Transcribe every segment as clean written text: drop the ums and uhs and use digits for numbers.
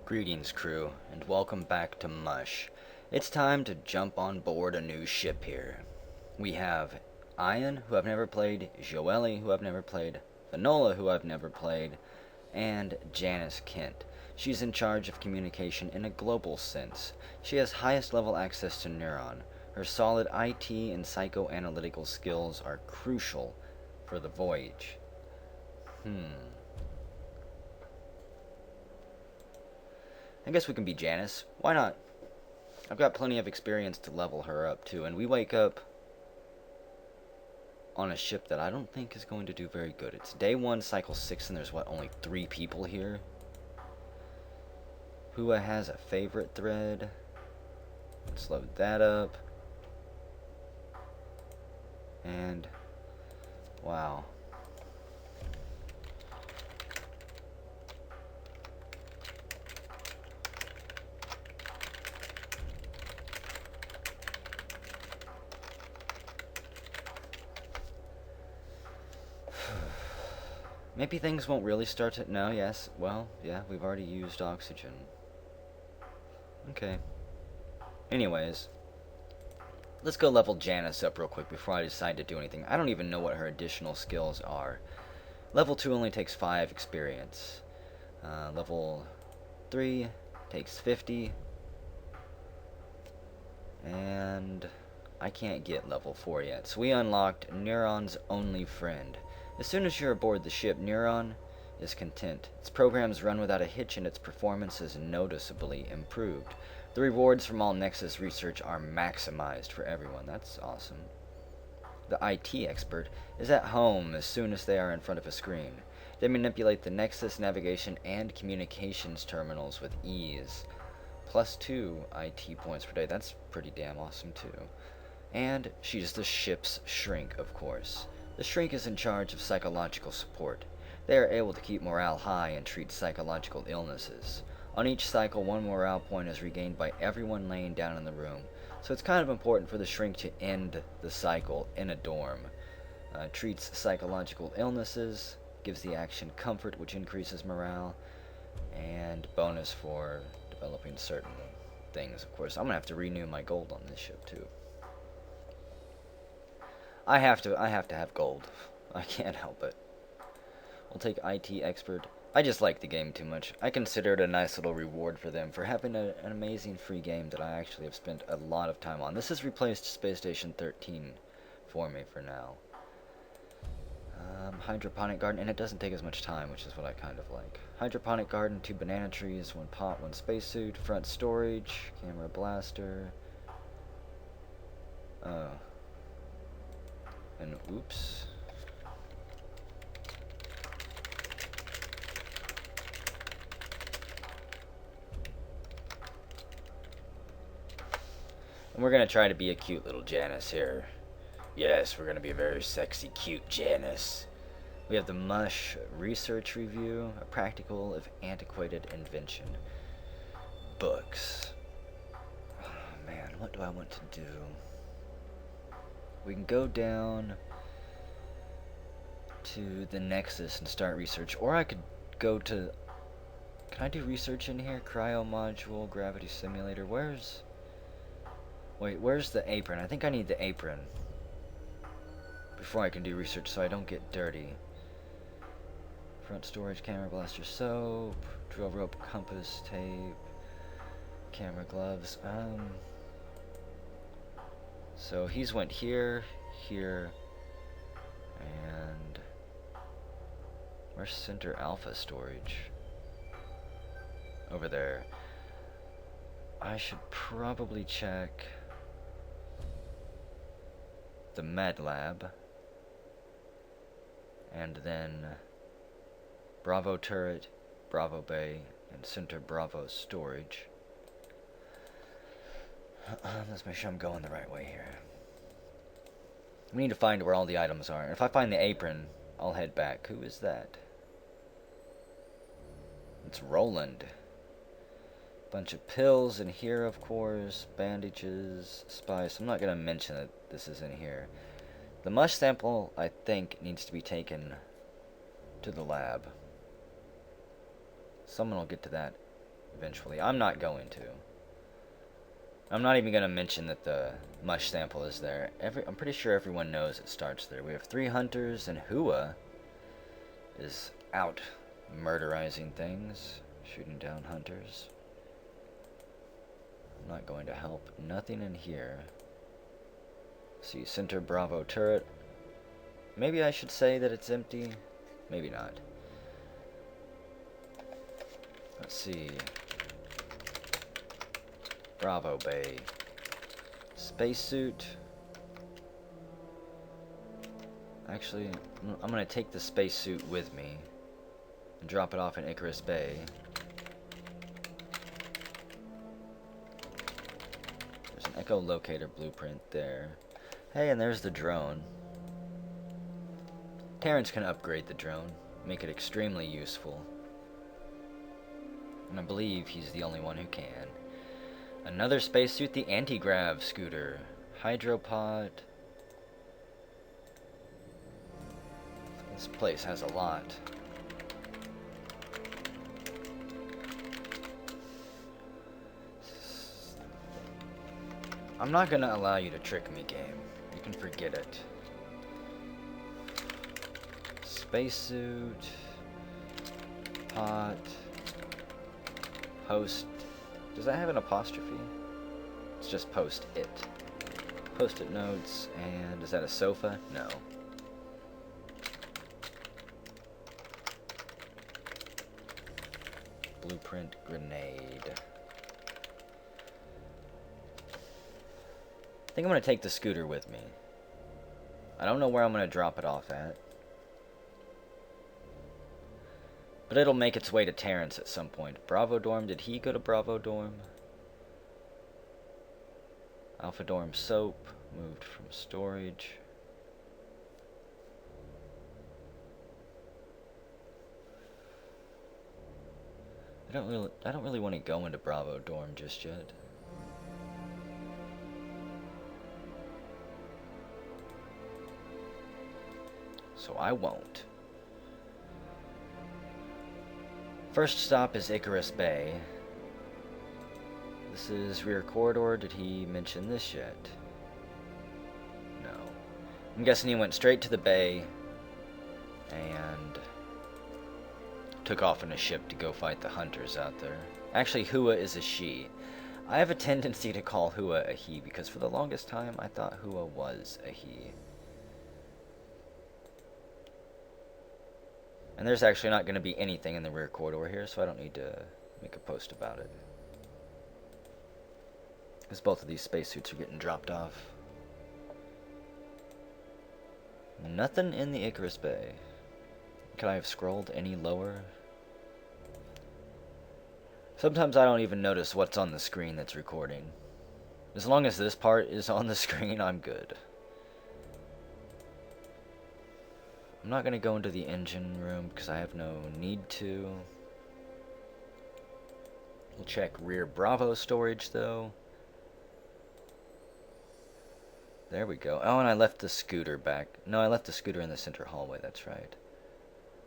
Greetings, crew, and welcome back to Mush. It's time to jump on board a new ship here. We have Ian, who I've never played, Joelle, who I've never played, Vanola, who I've never played, and Janice Kent. She's in charge of communication in a global sense. She has highest level access to Neron. Her solid IT and psychoanalytical skills are crucial for the voyage. I guess we can be Janice. Why not? I've got plenty of experience to level her up too, and we wake up on a ship that I don't think is going to do very good. It's day 1, cycle 6, and there's only 3 people here? Hua has a favorite thread. Let's load that up. And, wow. Maybe things won't really start to... No, yes. Well, yeah, we've already used oxygen. Okay. Anyways. Let's go level Janice up real quick before I decide to do anything. I don't even know what her additional skills are. Level 2 only takes 5 experience. Level 3 takes 50. And I can't get level 4 yet. So we unlocked Neron's only friend. As soon as you're aboard the ship, Neron is content. Its programs run without a hitch and its performance is noticeably improved. The rewards from all Nexus research are maximized for everyone. That's awesome. The IT expert is at home as soon as they are in front of a screen. They manipulate the Nexus navigation and communications terminals with ease. +2 IT points per day. That's pretty damn awesome too. And she's the ship's shrink, of course. The shrink is in charge of psychological support. They are able to keep morale high and treat psychological illnesses. On each cycle, 1 morale point is regained by everyone laying down in the room, so it's kind of important for the shrink to end the cycle in a dorm. Treats psychological illnesses, gives the action comfort, which increases morale, and bonus for developing certain things, of course. I'm going to have to renew my gold on this ship, too. I have to have gold. I can't help it. We'll take IT expert. I just like the game too much. I consider it a nice little reward for them for having an amazing free game that I actually have spent a lot of time on. This has replaced Space Station 13 for me for now. Hydroponic garden, and it doesn't take as much time, which is what I kind of like. Hydroponic garden, 2 banana trees, 1 pot, 1 spacesuit, front storage, camera blaster. Oh. And oops. And we're gonna try to be a cute little Janice here. Yes, we're gonna be a very sexy, cute Janice. We have the Mush research review, a practical if antiquated invention. Books. Oh man, what do I want to do? We can go down to the Nexus and start research, or I could go to... Can I do research in here? Cryo module, gravity simulator. Where's... Wait, where's the apron? I think I need the apron before I can do research so I don't get dirty. Front storage, camera blaster, soap, drill rope, compass, tape, camera gloves. So he's went here, here, and where's center alpha storage? Over there. I should probably check the med lab, and then Bravo turret, Bravo bay, and center Bravo storage. Let's make sure I'm going the right way here. We need to find where all the items are. If I find the apron, I'll head back. Who is that? It's Roland. Bunch of pills in here, of course. Bandages, spice. I'm not going to mention that this is in here. The mush sample, I think, needs to be taken to the lab. Someone will get to that eventually. I'm not going to. I'm not even going to mention that the Mush sample is there. I'm pretty sure everyone knows it starts there. We have 3 hunters, and Hua is out murderizing things, shooting down hunters. I'm not going to help. Nothing in here. See, center Bravo turret. Maybe I should say that it's empty. Maybe not. Let's see. Bravo Bay. Spacesuit. Actually, I'm going to take the spacesuit with me and drop it off in Icarus Bay. There's an echolocator blueprint there. Hey, and there's the drone. Terrence can upgrade the drone, make it extremely useful. And I believe he's the only one who can. Another spacesuit, the anti-grav scooter. Hydropod. This place has a lot. I'm not gonna allow you to trick me, game. You can forget it. Spacesuit. Pot. Post. Does that have an apostrophe? It's just post it. Post-it notes, and is that a sofa? No. Blueprint grenade. I think I'm going to take the scooter with me. I don't know where I'm going to drop it off at. But it'll make its way to Terrence at some point. Bravo Dorm, did he go to Bravo Dorm? Alpha Dorm soap, moved from storage. I don't really want to go into Bravo Dorm just yet. So I won't. First stop is Icarus Bay. This is rear corridor. Did he mention this yet? No. I'm guessing he went straight to the bay and took off in a ship to go fight the hunters out there. Actually, Hua is a she. I have a tendency to call Hua a he because for the longest time I thought Hua was a he. And there's actually not going to be anything in the rear corridor here, so I don't need to make a post about it. Because both of these spacesuits are getting dropped off. Nothing in the Icarus Bay. Could I have scrolled any lower? Sometimes I don't even notice what's on the screen that's recording. As long as this part is on the screen, I'm good. I'm not going to go into the engine room because I have no need to. We'll check rear Bravo storage though. There we go. Oh, and I left the scooter back. No, I left the scooter in the center hallway, that's right.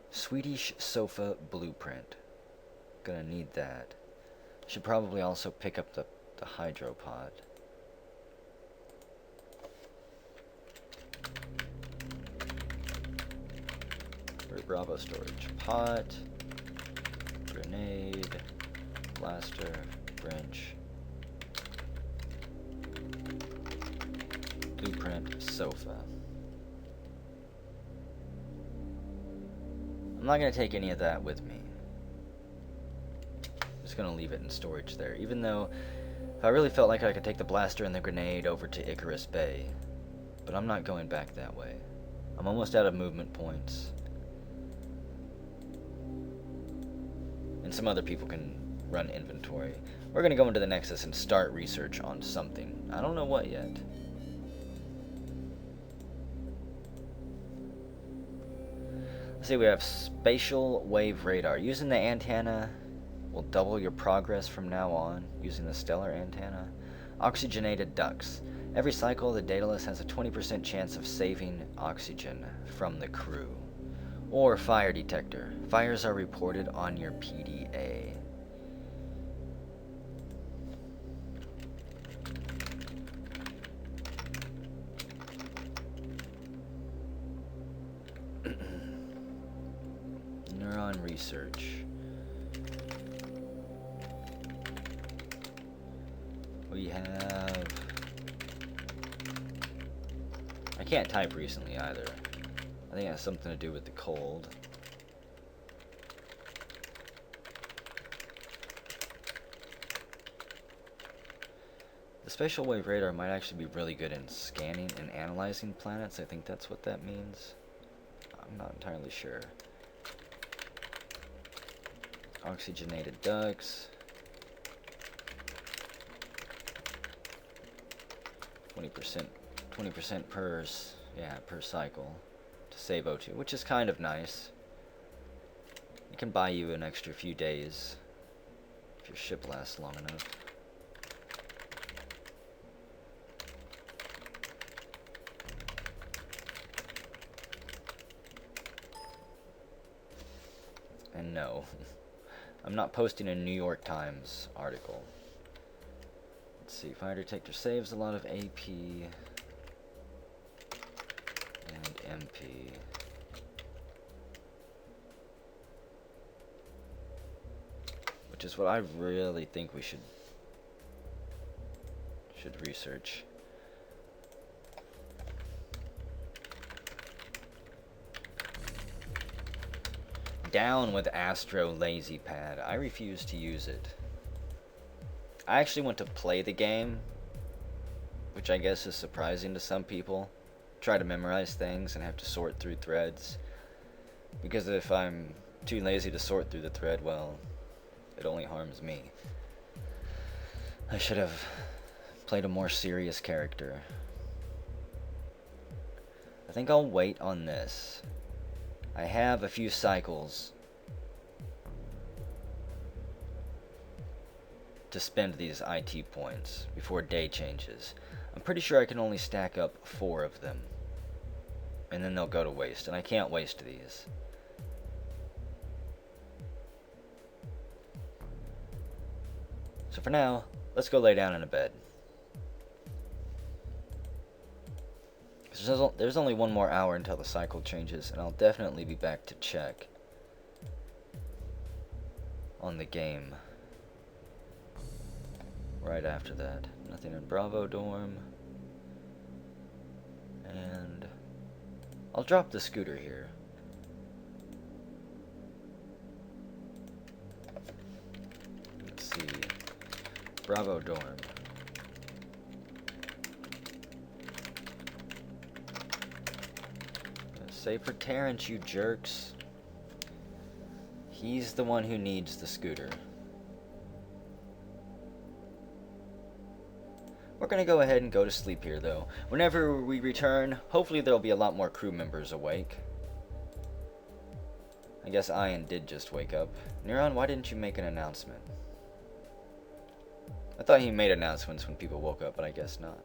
Swedish sofa blueprint. Gonna need that. Should probably also pick up the hydropod. Bravo storage. Pot, grenade, blaster, wrench, blueprint, sofa. I'm not going to take any of that with me. I'm just going to leave it in storage there, even though if I really felt like I could take the blaster and the grenade over to Icarus Bay. But I'm not going back that way. I'm almost out of movement points. And some other people can run inventory. We're going to go into the Nexus and start research on something. I don't know what yet. Let's see, we have spatial wave radar. Using the antenna will double your progress from now on, using the stellar antenna. Oxygenated ducts. Every cycle, the Daedalus has a 20% chance of saving oxygen from the crew. Or fire detector. Fires are reported on your PDA. Neuron research. We have... I can't type recently either. I think it has something to do with the cold. The spatial wave radar might actually be really good in scanning and analyzing planets. I think that's what that means. I'm not entirely sure. Oxygenated ducts. 20% per cycle to save O2, which is kind of nice. It can buy you an extra few days if your ship lasts long enough. And no, I'm not posting a New York Times article. Let's see, fighter detector saves a lot of AP and MP. Which is what I really think we should research. Down with Astro Lazy Pad. I refuse to use it. I actually want to play the game, which I guess is surprising to some people. Try to memorize things and have to sort through threads. Because if I'm too lazy to sort through the thread, well, it only harms me. I should have played a more serious character. I think I'll wait on this. I have a few cycles to spend these IT points before day changes. I'm pretty sure I can only stack up 4 of them, and then they'll go to waste, and I can't waste these. So for now, let's go lay down in a bed. There's only 1 more hour until the cycle changes, and I'll definitely be back to check on the game right after that. Nothing in Bravo dorm. And I'll drop the scooter here. Let's see. Bravo dorm. Save for Terrence, you jerks. He's the one who needs the scooter. We're gonna go ahead and go to sleep here, though. Whenever we return, hopefully there'll be a lot more crew members awake. I guess Ian did just wake up. Neron, why didn't you make an announcement? I thought he made announcements when people woke up, but I guess not.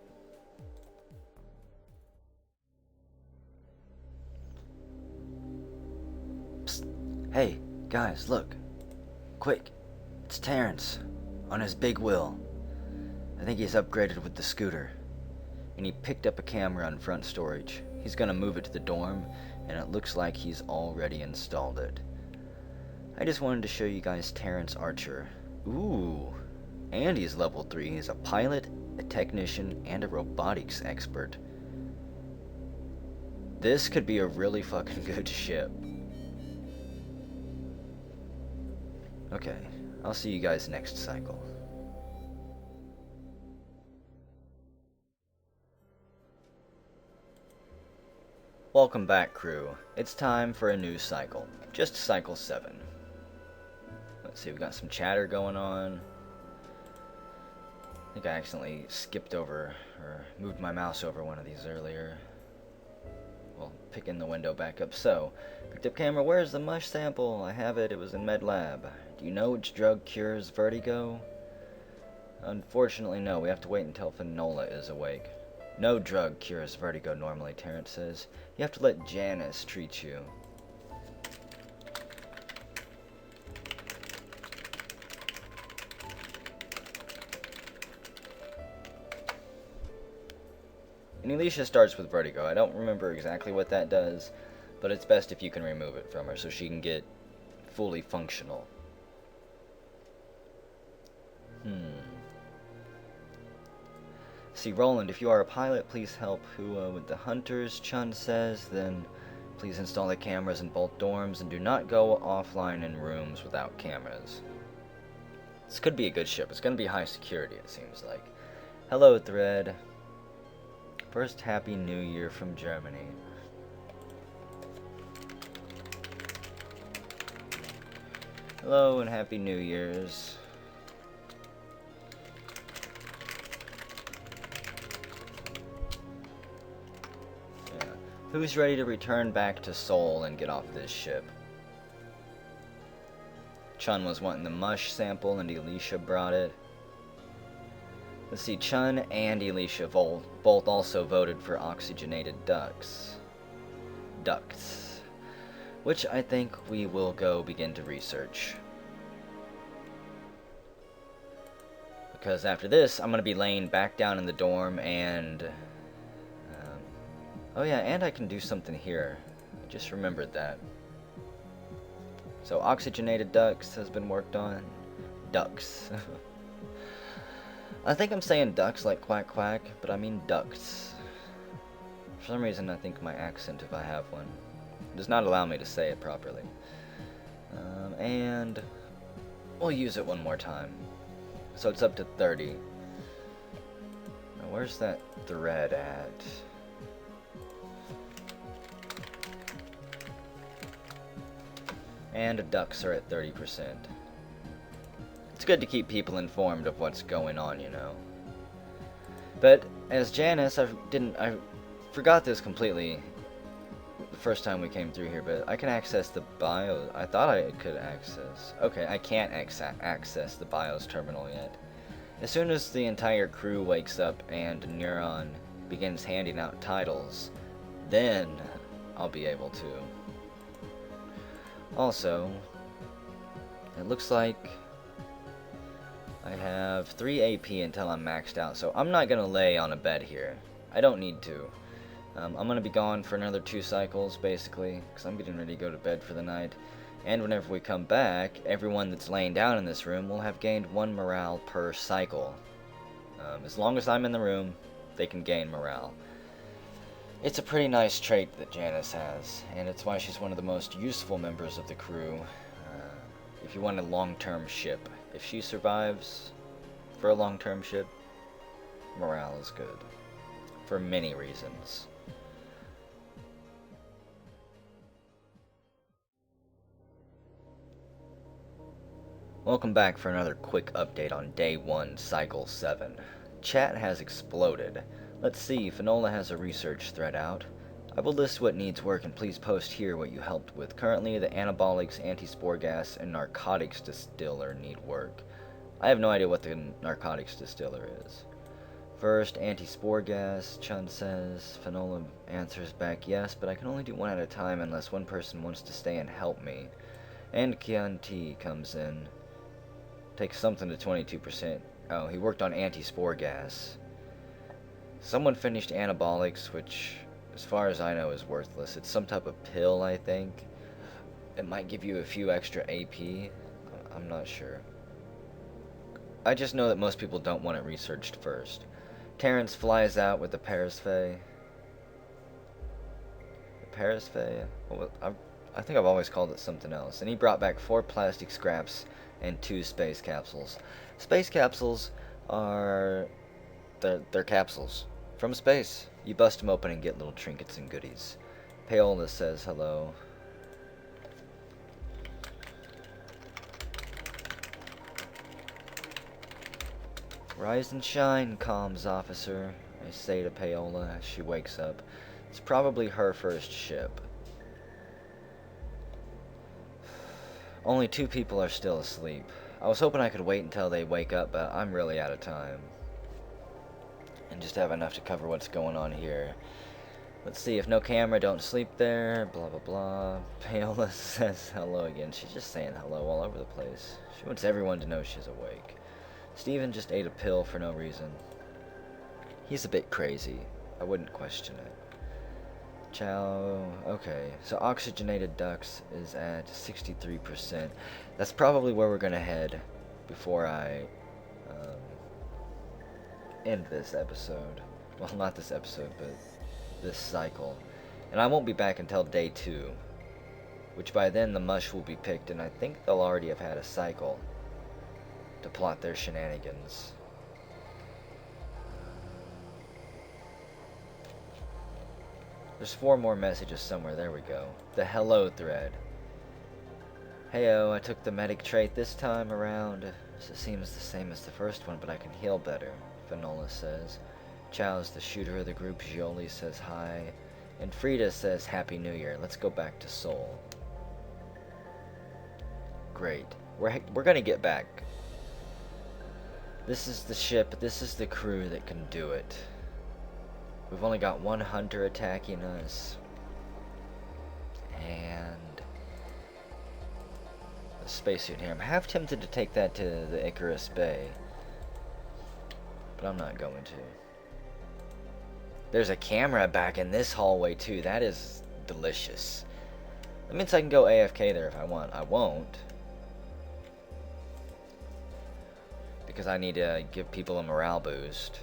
Hey, guys, look. Quick. It's Terrence. On his big wheel. I think he's upgraded with the scooter. And he picked up a camera on front storage. He's gonna move it to the dorm, and it looks like he's already installed it. I just wanted to show you guys Terrence Archer. Ooh. And he's level 3. He's a pilot, a technician, and a robotics expert. This could be a really fucking good ship. Okay, I'll see you guys next cycle. Welcome back, crew. It's time for a new cycle. Just cycle 7. Let's see, we got some chatter going on. I think I accidentally skipped over, or moved my mouse over one of these earlier. Well, picking the window back up. So, picked up camera, where's the Mush sample? I have it, it was in med lab. Do you know which drug cures vertigo? Unfortunately, no. We have to wait until Finola is awake. No drug cures vertigo normally, Terrence says. You have to let Janice treat you. And Alicia starts with vertigo. I don't remember exactly what that does, but it's best if you can remove it from her so she can get fully functional. See, Roland, if you are a pilot, please help Hua with the hunters, Chun says. Then please install the cameras in both dorms and do not go offline in rooms without cameras. This could be a good ship. It's going to be high security, it seems like. Hello, Thread. First Happy New Year from Germany. Hello and Happy New Year's. Yeah. Who's ready to return back to Seoul and get off this ship? Chun was wanting the Mush sample and Elisha brought it. Let's see, Chun and Elisha both also voted for oxygenated ducts. Which I think we will go begin to research. Because after this, I'm going to be laying back down in the dorm and... oh yeah, and I can do something here. I just remembered that. So oxygenated ducts has been worked on. Ducks. I think I'm saying ducks like quack quack, but I mean ducts. For some reason I think my accent, if I have one, does not allow me to say it properly. And we'll use it one more time. So it's up to 30. Now where's that thread at? And ducks are at 30%. It's good to keep people informed of what's going on, you know. But as Janice, I forgot this completely the first time we came through here, but I can access the BIOS. I thought I could access. Okay, I can't access the BIOS terminal yet. As soon as the entire crew wakes up and Neron begins handing out titles, then I'll be able to. Also, it looks like I have 3 AP until I'm maxed out, so I'm not going to lay on a bed here. I don't need to. I'm going to be gone for another 2 cycles, basically, because I'm getting ready to go to bed for the night. And whenever we come back, everyone that's laying down in this room will have gained 1 morale per cycle. As long as I'm in the room, they can gain morale. It's a pretty nice trait that Janice has, and it's why she's one of the most useful members of the crew. If you want a long-term ship, if she survives for a long-term ship, morale is good. For many reasons. Welcome back for another quick update on Day 1, Cycle 7. Chat has exploded. Let's see, Finola has a research thread out. I will list what needs work and please post here what you helped with. Currently, the anabolics, anti-spore gas, and narcotics distiller need work. I have no idea what the narcotics distiller is. First, anti-spore gas, Chun says. Finola answers back yes, but I can only do 1 at a time unless one person wants to stay and help me. And Chianti comes in. Takes something to 22%. Oh, he worked on anti-spore gas. Someone finished anabolics, which, as far as I know, is worthless. It's some type of pill, I think. It might give you a few extra AP. I'm not sure. I just know that most people don't want it researched first. Terrence flies out with the Paris-Fay. The Paris-Fay? Well, I think I've always called it something else. And he brought back 4 plastic scraps and 2 space capsules. Space capsules are... They're capsules. From space. You bust them open and get little trinkets and goodies. Paola says hello. Rise and shine, comms officer, I say to Paola as she wakes up. It's probably her first ship. Only 2 people are still asleep. I was hoping I could wait until they wake up, but I'm really out of time. And just have enough to cover what's going on here. Let's see, if no camera, don't sleep there, blah blah blah. Paola says hello again. She's just saying hello all over the place. She wants everyone to know she's awake. Steven just ate a pill for no reason. He's a bit crazy. I wouldn't question it. Chow. Okay, so oxygenated ducts is at 63%. That's probably where we're gonna head before I end this episode. Well, not this episode, but this cycle. And I won't be back until day 2, which by then the mush will be picked, and I think they'll already have had a cycle to plot their shenanigans. There's 4 more messages somewhere. There we go. The hello thread. Heyo, I took the medic trait this time around. It seems the same as the first one, but I can heal better, Finola says. Chow's the shooter of the group. Gioli says hi. And Frida says Happy New Year. Let's go back to Seoul. Great. We're gonna get back. This is the ship. This is the crew that can do it. We've only got one hunter attacking us. And a spacesuit here. I'm half tempted to take that to the Icarus Bay, but I'm not going to. There's a camera back in this hallway too. That is delicious. That means I can go AFK there if I want. I won't, because I need to give people a morale boost.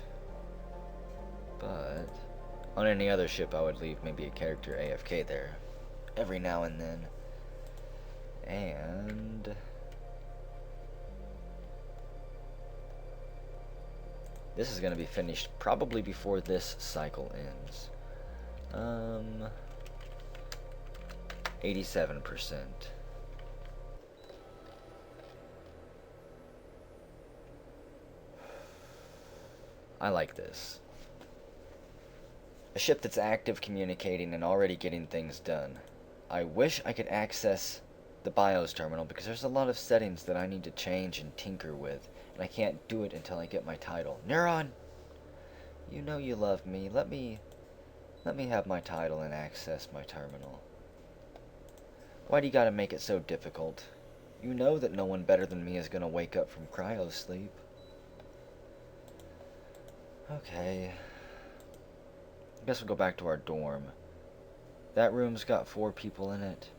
But on any other ship I would leave maybe a character AFK there every now and then. And this is going to be finished probably before this cycle ends. 87%. I like this. A ship that's active, communicating, and already getting things done. I wish I could access the BIOS terminal, because there's a lot of settings that I need to change and tinker with, and I can't do it until I get my title. Neron! You know you love me. Let me have my title and access my terminal. Why do you gotta make it so difficult? You know that no one better than me is gonna wake up from cryo sleep. Okay. I guess we'll go back to our dorm. That room's got 4 people in it.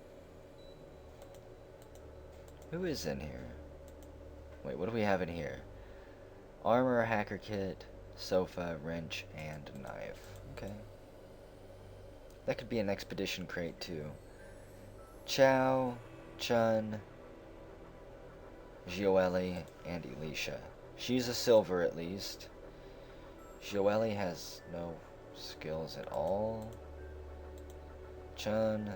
Who is in here? Wait, what do we have in here? Armor, hacker kit, sofa, wrench, and knife. Okay. That could be an expedition crate too. Chow, Chun, Gioeli, and Elisha. She's a silver at least. Gioeli has no skills at all. Chun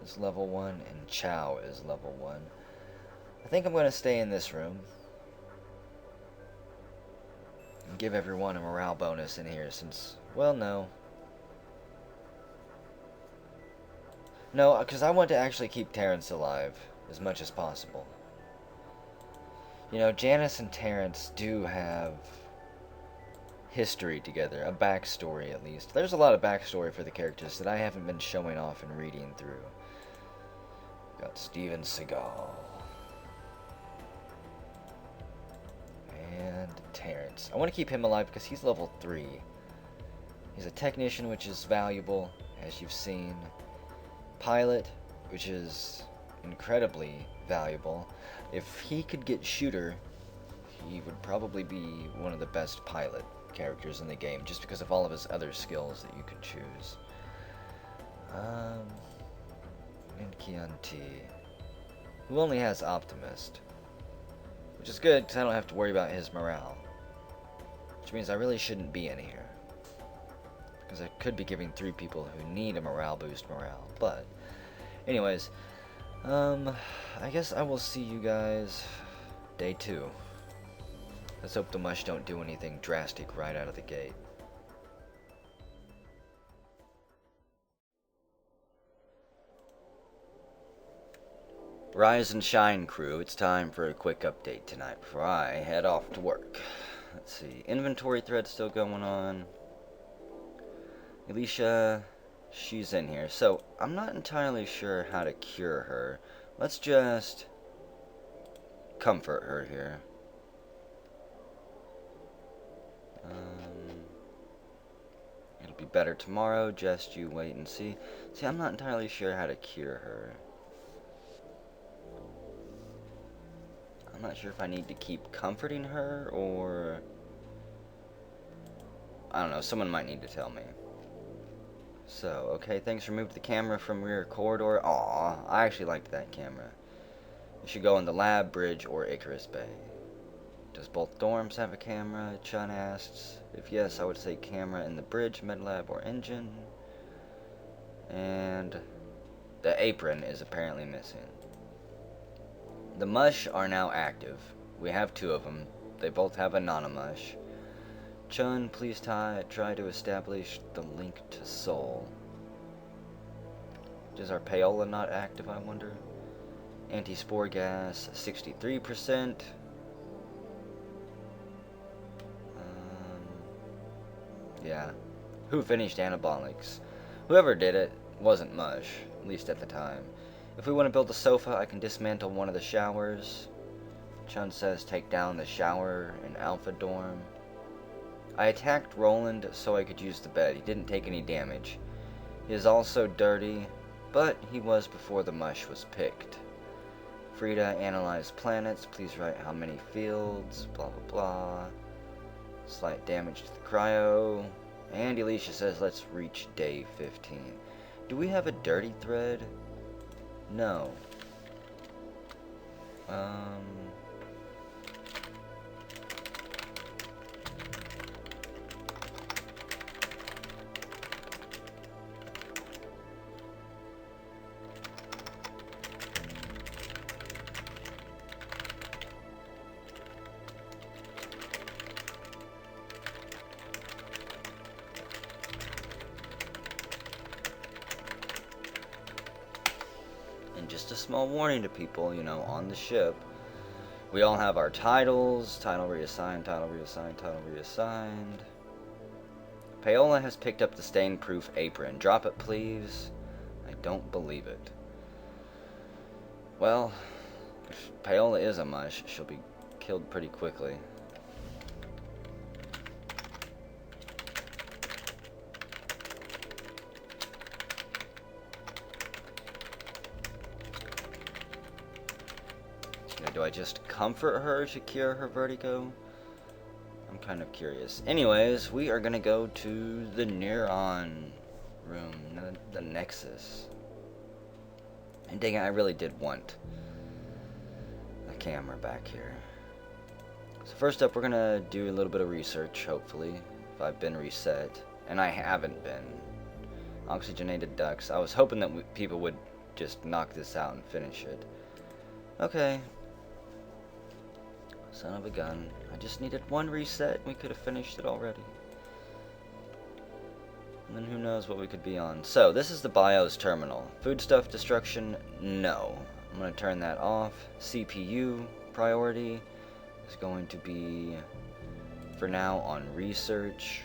is level 1, and Chow is level 1. I think I'm going to stay in this room and give everyone a morale bonus in here since, well, no. No, because I want to actually keep Terrence alive as much as possible. You know, Janice and Terrence do have history together, a backstory at least. There's a lot of backstory for the characters that I haven't been showing off and reading through. Got Steven Seagal. And Terrence. I want to keep him alive because he's level 3. He's a technician, which is valuable, as you've seen. Pilot, which is incredibly valuable. If he could get shooter, he would probably be one of the best pilot characters in the game, just because of all of his other skills that you could choose. And Chianti, who only has Optimist, which is good because I don't have to worry about his morale, which means I really shouldn't be in here, because I could be giving 3 people who need a morale boost morale. But anyways, I guess I will see you guys day 2. Let's hope the Mush don't do anything drastic right out of the gate. Rise and shine, crew. It's time for a quick update tonight before I head off to work. Let's see. Inventory thread still going on. Elisha, she's in here. So, I'm not entirely sure how to cure her. Let's just comfort her here. It'll be better tomorrow, just you wait and see. See, I'm not entirely sure how to cure her. I'm not sure if I need to keep comforting her, or... I don't know, someone might need to tell me. So, okay, things removed the camera from rear corridor. Aw, I actually liked that camera. You should go in the lab, bridge, or Icarus Bay. Does both dorms have a camera? Chun asks. If yes, I would say camera in the bridge, med lab, or engine. And the apron is apparently missing. The Mush are now active. We have 2 of them. They both have a nanomush. Chun, please try to establish the link to Soul. Is our payola not active, I wonder? Anti-spore gas, 63%. Yeah. Who finished anabolics? Whoever did it wasn't Mush, at least at the time. If we want to build a sofa, I can dismantle one of the showers. Chun says take down the shower in Alpha Dorm. I attacked Roland so I could use the bed. He didn't take any damage. He is also dirty, but he was before the Mush was picked. Frida analyzed planets. Please write how many fields. Blah, blah, blah. Slight damage to the cryo. And Alicia says let's reach day 15. Do we have a dirty thread? No. Just a small warning to people, you know, on the ship. We all have our titles. Title reassigned, title reassigned, title reassigned. Paola has picked up the stain-proof apron. Drop it, please. I don't believe it. Well, if Paola is a Mush, she'll be killed pretty quickly. Do I just comfort her to cure her vertigo? I'm kind of curious. Anyways, we are gonna go to the Neron room, the Nexus. And dang it, I really did want a camera back here. So first up, we're gonna do a little bit of research, hopefully, if I've been reset. And I haven't been. Oxygenated ducts. I was hoping that people would just knock this out and finish it. Okay. Son of a gun. I just needed one reset and we could have finished it already. And then who knows what we could be on. So, this is the BIOS terminal. Foodstuff destruction, no. I'm going to turn that off. CPU priority is going to be, for now, on research.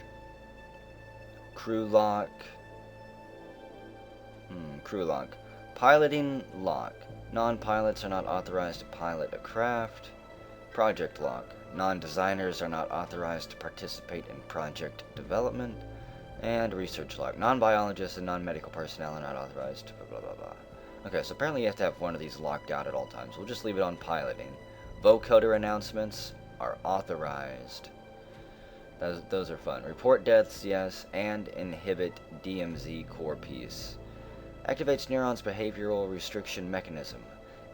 Crew lock. Crew lock. Piloting lock. Non-pilots are not authorized to pilot a craft. Project lock. Non-designers are not authorized to participate in project development. And research lock. Non-biologists and non-medical personnel are not authorized to blah blah blah. Okay, so apparently you have to have one of these locked out at all times. We'll just leave it on piloting. Vocoder announcements are authorized. Those are fun. Report deaths, yes, and inhibit DMZ core piece. Activates Neron's behavioral restriction mechanism.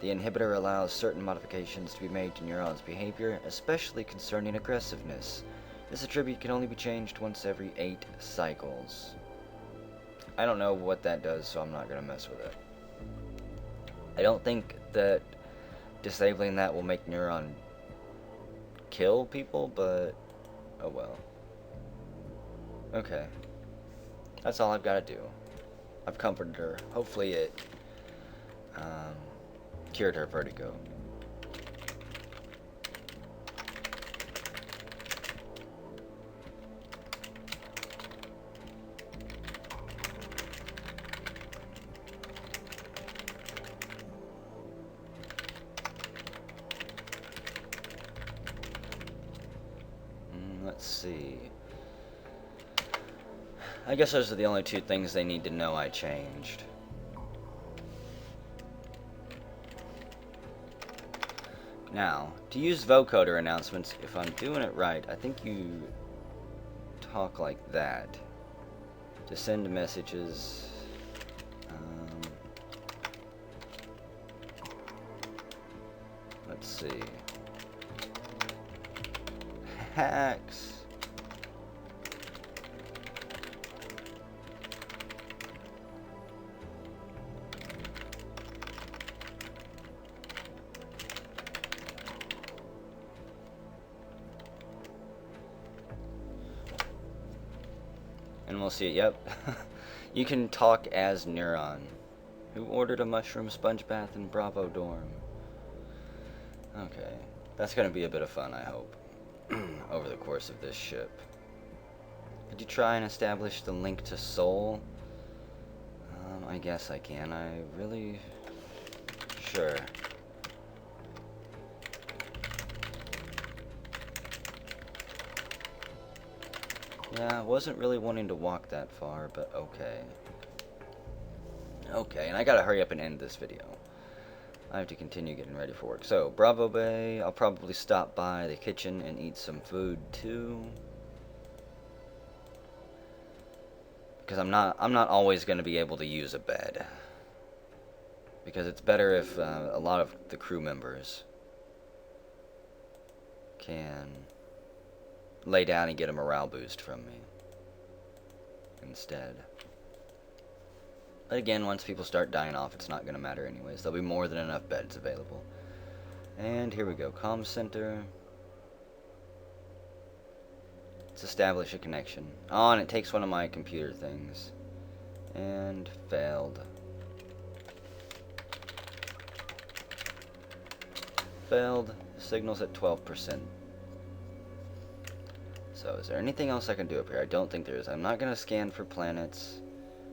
The inhibitor allows certain modifications to be made to Neron's behavior, especially concerning aggressiveness. This attribute can only be changed once every 8 cycles. I don't know what that does, so I'm not going to mess with it. I don't think that disabling that will make Neron kill people, but oh well. Okay. That's all I've got to do. I've comforted her. Hopefully it cured her vertigo. Let's see. I guess those are the only two things they need to know I changed. Now, to use vocoder announcements, if I'm doing it right, I think you talk like that to send messages. Let's see. Hacks. And we'll see. Yep. You can talk as Neron, who ordered a mushroom sponge bath in Bravo dorm. Okay. That's going to be a bit of fun, I hope, over the course of this ship. Could you try and establish the link to Soul? I guess I can. Sure. Yeah, I wasn't really wanting to walk that far, but okay. Okay, and I gotta hurry up and end this video. I have to continue getting ready for work. So, Bravo Bay, I'll probably stop by the kitchen and eat some food too. Because I'm not always gonna be able to use a bed. Because it's better if a lot of the crew members can lay down and get a morale boost from me instead. But again, once people start dying off, it's not going to matter anyways. There'll be more than enough beds available. And here we go. Comm center. Let's establish a connection. Oh, and it takes one of my computer things. And failed. Failed. Signal's at 12%. So, is there anything else I can do up here? I don't think there is. I'm not going to scan for planets.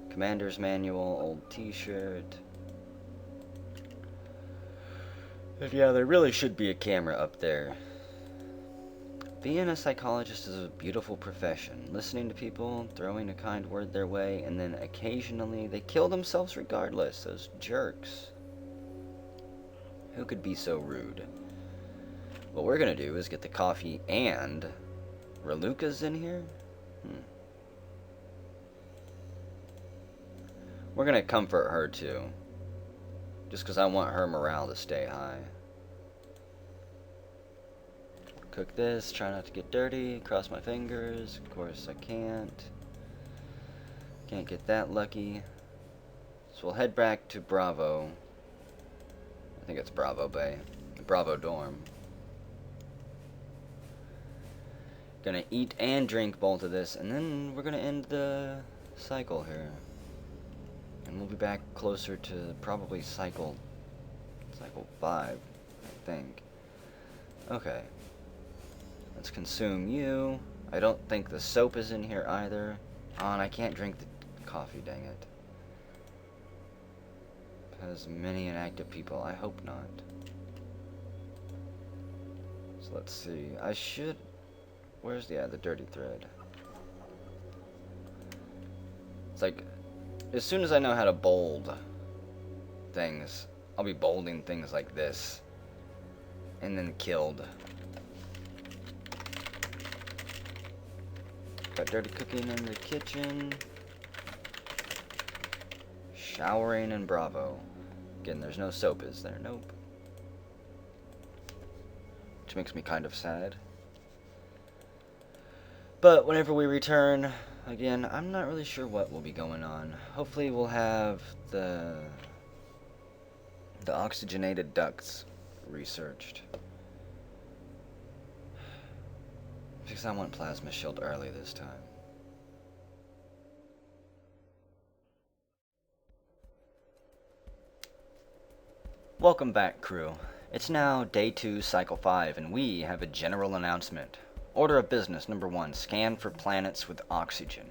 Commander's manual, old t-shirt. But yeah, there really should be a camera up there. Being a psychologist is a beautiful profession. Listening to people, throwing a kind word their way, and then occasionally they kill themselves regardless. Those jerks. Who could be so rude? What we're going to do is get the coffee and... Raluca's in here? We're going to comfort her too. Just because I want her morale to stay high. Cook this, try not to get dirty, cross my fingers. Of course I can't. Can't get that lucky. So we'll head back to Bravo. I think it's Bravo Bay. The Bravo dorm. Gonna eat and drink both of this, and then we're gonna end the cycle here. And we'll be back closer to probably cycle 5, I think. Okay. Let's consume you. I don't think the soap is in here either. Oh, and I can't drink the coffee, dang it. Because many inactive people, I hope not. So let's see. I should... Where's the dirty thread? It's like, as soon as I know how to bold things, I'll be bolding things like this. And then killed. Got dirty cooking in the kitchen. Showering in Bravo. Again, there's no soap, is there? Nope. Which makes me kind of sad. But whenever we return, again, I'm not really sure what will be going on. Hopefully we'll have the oxygenated ducts researched. Because I want plasma shield early this time. Welcome back, crew. It's now day 2, cycle 5, and we have a general announcement. Order of business number 1, scan for planets with oxygen.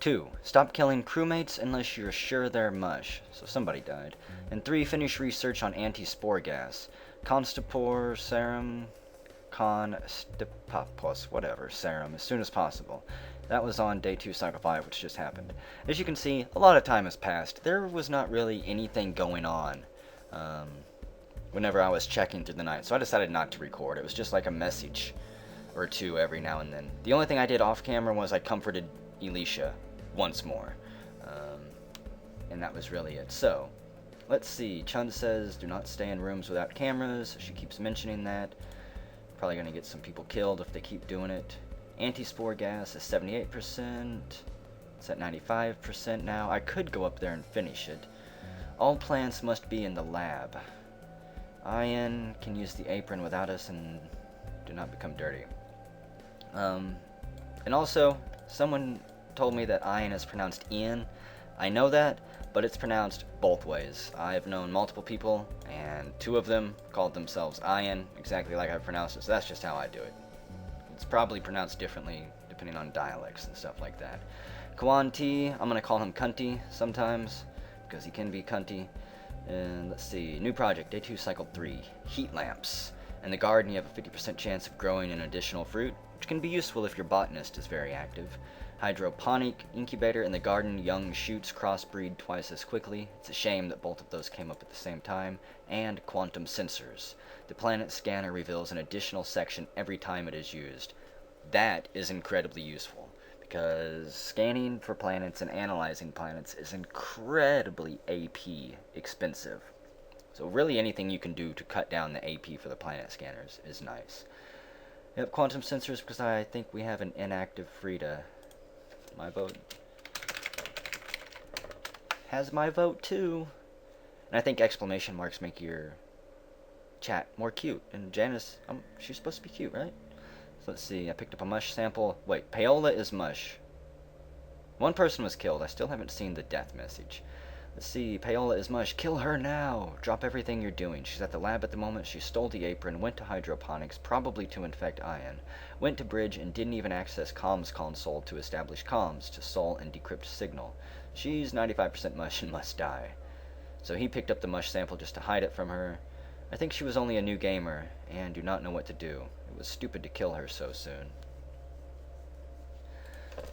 2, stop killing crewmates unless you're sure they're mush, so somebody died. And 3, finish research on anti-spore gas. Constipor serum, constipopus, whatever, serum, as soon as possible. That was on day 2, cycle 5, which just happened. As you can see, a lot of time has passed. There was not really anything going on whenever I was checking through the night, so I decided not to record. It was just like a message or two every now and then. The only thing I did off camera was I comforted Elisha once more. And that was really it. So, let's see. Chun says, do not stay in rooms without cameras. She keeps mentioning that. Probably going to get some people killed if they keep doing it. Anti-spore gas is 78%. It's at 95% now. I could go up there and finish it. All plants must be in the lab. Ian can use the apron without us and do not become dirty. And also, someone told me that Ian is pronounced Ian. I know that, but it's pronounced both ways. I've known multiple people, and 2 of them called themselves Ian, exactly like I pronounced it, so that's just how I do it. It's probably pronounced differently depending on dialects and stuff like that. Kwan T, I'm going to call him Cunty sometimes, because he can be cunty. And let's see, new project, day 2, cycle 3, heat lamps. In the garden, you have a 50% chance of growing an additional fruit, which can be useful if your botanist is very active. Hydroponic incubator in the garden, young shoots crossbreed twice as quickly. It's a shame that both of those came up at the same time. And quantum sensors. The planet scanner reveals an additional section every time it is used. That is incredibly useful, because scanning for planets and analyzing planets is incredibly AP expensive. So really anything you can do to cut down the AP for the planet scanners is nice. Yep, quantum sensors, because I think we have an inactive Frida. My vote has my vote too. And I think exclamation marks make your chat more cute. And Janice, she's supposed to be cute, right? So let's see, I picked up a mush sample. Wait, Paola is mush. One person was killed. I still haven't seen the death message. Let's see, Paola is mush. Kill her now! Drop everything you're doing. She's at the lab at the moment. She stole the apron, went to hydroponics, probably to infect Ian. Went to bridge and didn't even access comms console to establish comms to sol and decrypt signal. She's 95% mush and must die. So he picked up the mush sample just to hide it from her. I think she was only a new gamer and do not know what to do. It was stupid to kill her so soon.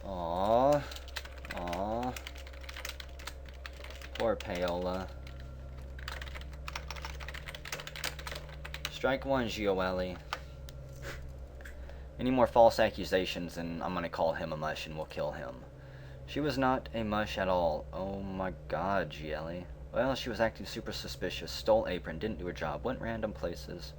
Aww. Aww. Poor Paola. Strike 1, Gioeli. Any more false accusations and I'm gonna call him a mush and we'll kill him. She was not a mush at all. Oh my god, Gielli. Well, she was acting super suspicious. Stole apron, didn't do her job, went random places.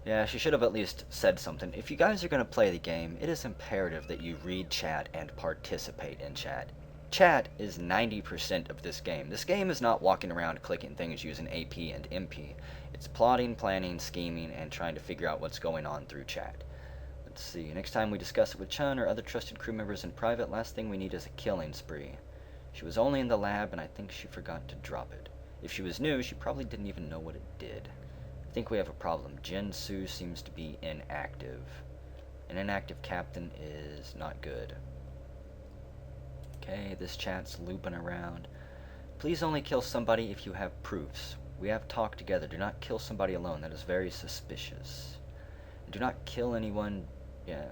Yeah, she should have at least said something. If you guys are gonna play the game, it is imperative that you read chat and participate in chat. Chat is 90% of this game. This game is not walking around clicking things using AP and MP. It's plotting, planning, scheming, and trying to figure out what's going on through chat. Let's see. Next time we discuss it with Chun or other trusted crew members in private, last thing we need is a killing spree. She was only in the lab, and I think she forgot to drop it. If she was new, she probably didn't even know what it did. I think we have a problem. Jin Su seems to be inactive. An inactive captain is not good. Okay, this chat's looping around. Please only kill somebody if you have proofs. We have talked together. Do not kill somebody alone. That is very suspicious. And do not kill anyone. Yeah.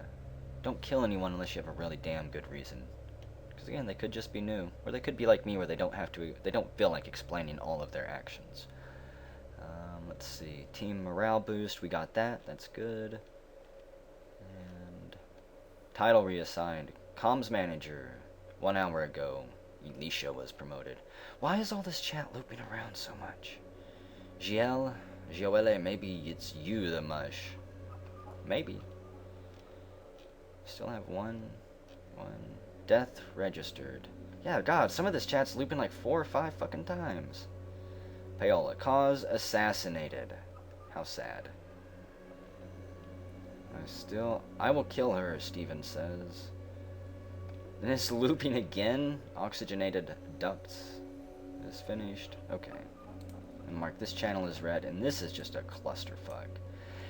Don't kill anyone unless you have a really damn good reason. Because again, they could just be new. Or they could be like me where they don't feel like explaining all of their actions. Let's see. Team morale boost. We got that. That's good. And title reassigned. Comms manager. 1 hour ago, Elisha was promoted. Why is all this chat looping around so much? Gioele, maybe it's you, the mush. Maybe. Still have one death registered. Yeah, God, some of this chat's looping like 4 or 5 fucking times. Paola, cause assassinated. How sad. I will kill her, Steven says. Then it's looping again. Oxygenated ducts is finished. Okay. And mark this channel as red, and this is just a clusterfuck.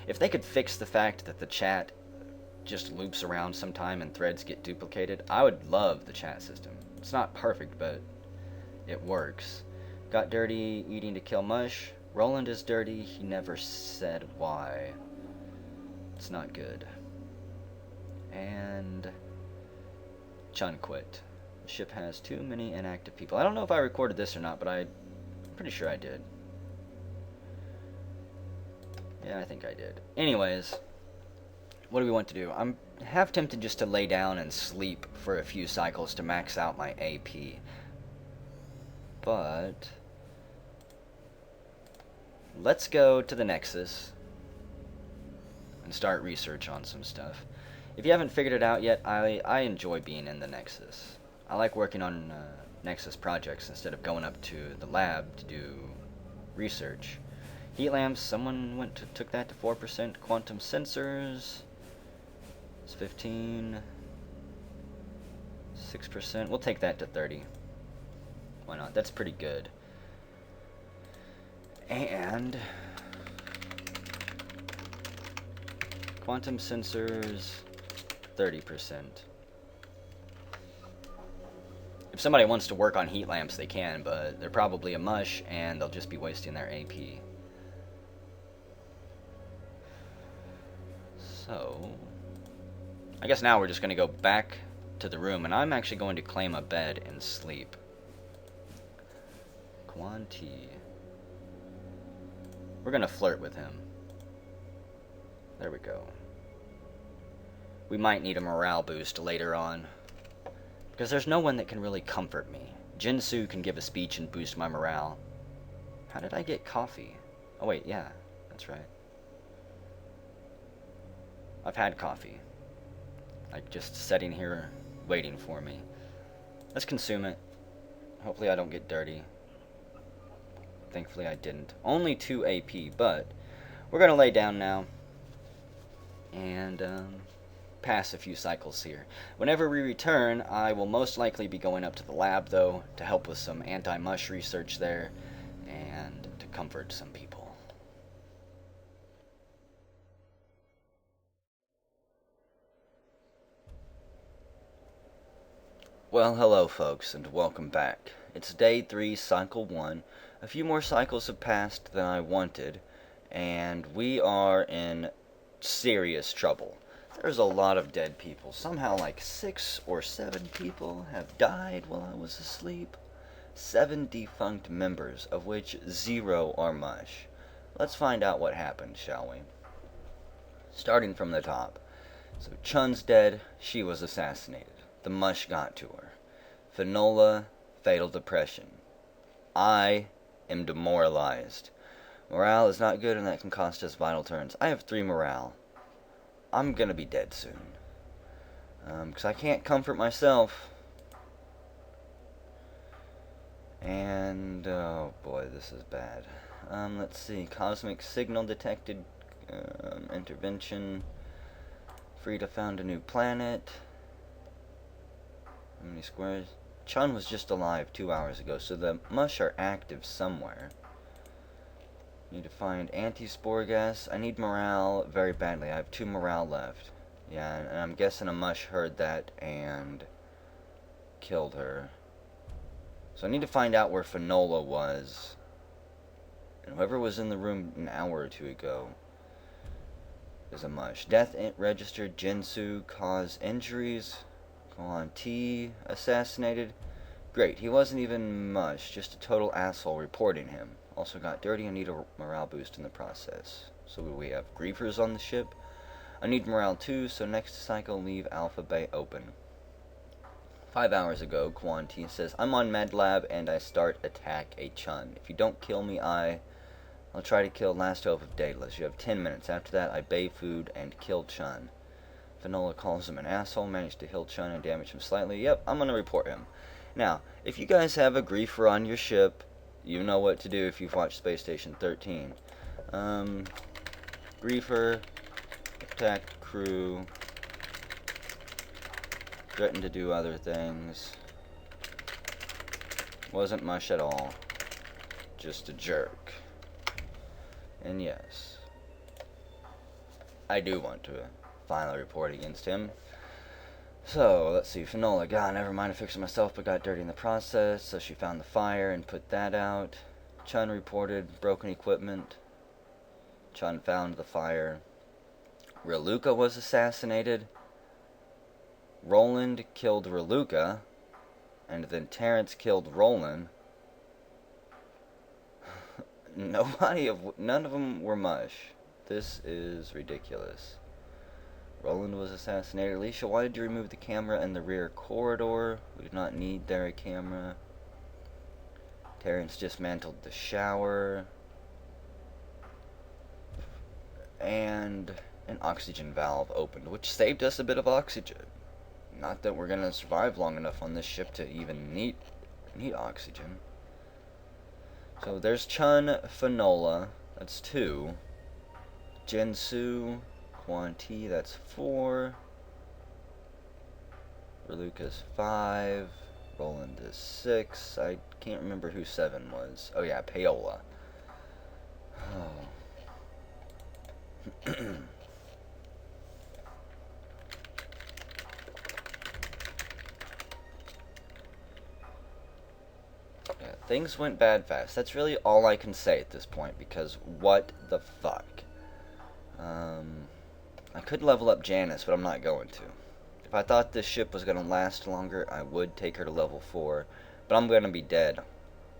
If they could fix the fact that the chat just loops around sometime and threads get duplicated, I would love the chat system. It's not perfect, but it works. Got dirty eating to kill mush. Roland is dirty. He never said why. It's not good. And Chun quit. The ship has too many inactive people. I don't know if I recorded this or not, but I'm pretty sure I did. Yeah, I think I did. Anyways, what do we want to do? I'm half tempted just to lay down and sleep for a few cycles to max out my AP. But let's go to the Nexus and start research on some stuff. If you haven't figured it out yet, I enjoy being in the Nexus. I like working on Nexus projects instead of going up to the lab to do research. Heat lamps, someone took that to 4%. Quantum sensors, it's 15. 6%, we'll take that to 30. Why not? That's pretty good. And quantum sensors, 30%. If somebody wants to work on heat lamps, they can, but they're probably a mush, and they'll just be wasting their AP. So, I guess now we're just going to go back to the room, and I'm actually going to claim a bed and sleep. Quanti. We're going to flirt with him. There we go. We might need a morale boost later on, because there's no one that can really comfort me. Jinsu can give a speech and boost my morale. How did I get coffee? Oh wait, yeah, that's right. I've had coffee. Like, just sitting here waiting for me. Let's consume it. Hopefully I don't get dirty. Thankfully I didn't. Only 2 AP, but we're going to lay down now and pass a few cycles here. Whenever we return, I will most likely be going up to the lab, though, to help with some anti-mush research there and to comfort some people. Well, hello folks, and welcome back. It's day 3, cycle 1. A few more cycles have passed than I wanted, and we are in serious trouble. There's a lot of dead people. Somehow like 6 or 7 people have died while I was asleep. 7 defunct members, of which 0 are mush. Let's find out what happened, shall we? Starting from the top. So Chun's dead, she was assassinated. The mush got to her. Finola, fatal depression. I am demoralized. Morale is not good, and that can cost us vital turns. I have 3 morale. I'm gonna be dead soon. Because I can't comfort myself. And, oh boy, this is bad. Let's see. Cosmic signal detected. Intervention. Frida found a new planet. How many squares? Chun was just alive 2 hours ago, so the mush are active somewhere. Need to find anti-spore gas. I need morale very badly. I have 2 morale left. Yeah, and I'm guessing a mush heard that and killed her. So I need to find out where Finola was. And whoever was in the room an hour or 2 ago is a mush. Death registered. Jinsu cause injuries. On T assassinated. Great, he wasn't even mush, just a total asshole reporting him. Also got dirty and need a morale boost in the process. So we have griefers on the ship. I need morale too, so next cycle leave Alpha Bay open. 5 hours ago, Quan T says, I'm on Med Lab and I start attack a Chun. If you don't kill me, I'll try to kill last hope of Daedalus. You have 10 minutes. After that, I bay food and kill Chun. Finola calls him an asshole, managed to heal Chun and damage him slightly. Yep, I'm going to report him. Now, if you guys have a griefer on your ship, you know what to do if you've watched Space Station 13. Griefer, attacked crew, threatened to do other things. Wasn't mush at all. Just a jerk. And yes, I do want to file a report against him. So, let's see, Finola, God, never mind, I fixed it myself, but got dirty in the process, so she found the fire and put that out. Chun reported broken equipment. Chun found the fire. Reluca was assassinated. Roland killed Reluca, and then Terrence killed Roland. None of them were Mush. This is ridiculous. Roland was assassinated. Alicia, why did you remove the camera in the rear corridor? We did not need there a camera. Terrence dismantled the shower. And an oxygen valve opened, which saved us a bit of oxygen. Not that we're going to survive long enough on this ship to even need oxygen. So there's Chun, Finola, that's 2. Jinsu, Quanti, that's 4. Reluca's 5. Roland is 6. I can't remember who 7 was. Oh yeah, Paola. Oh. Yeah, things went bad fast. That's really all I can say at this point, because what the fuck? I could level up Janice, but I'm not going to. If I thought this ship was going to last longer, I would take her to level 4, but I'm going to be dead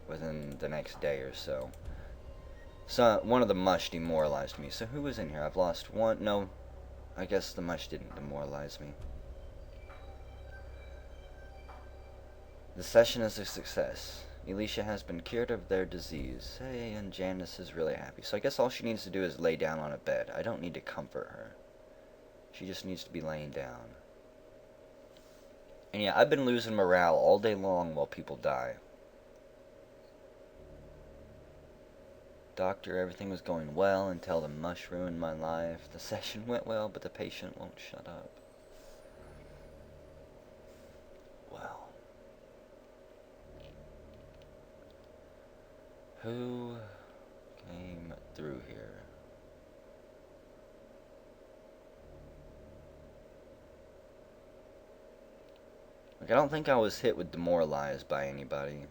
within the next day or so. So, one of the Mush demoralized me. So who was in here? I've lost one. No, I guess the Mush didn't demoralize me. The session is a success. Alicia has been cured of their disease. Hey, and Janice is really happy. So I guess all she needs to do is lay down on a bed. I don't need to comfort her. She just needs to be laying down. And yeah, I've been losing morale all day long while people die. Doctor, everything was going well until the Mush ruined my life. The session went well, but the patient won't shut up. Well. Who came through here? Like, I don't think I was hit with demoralized by anybody.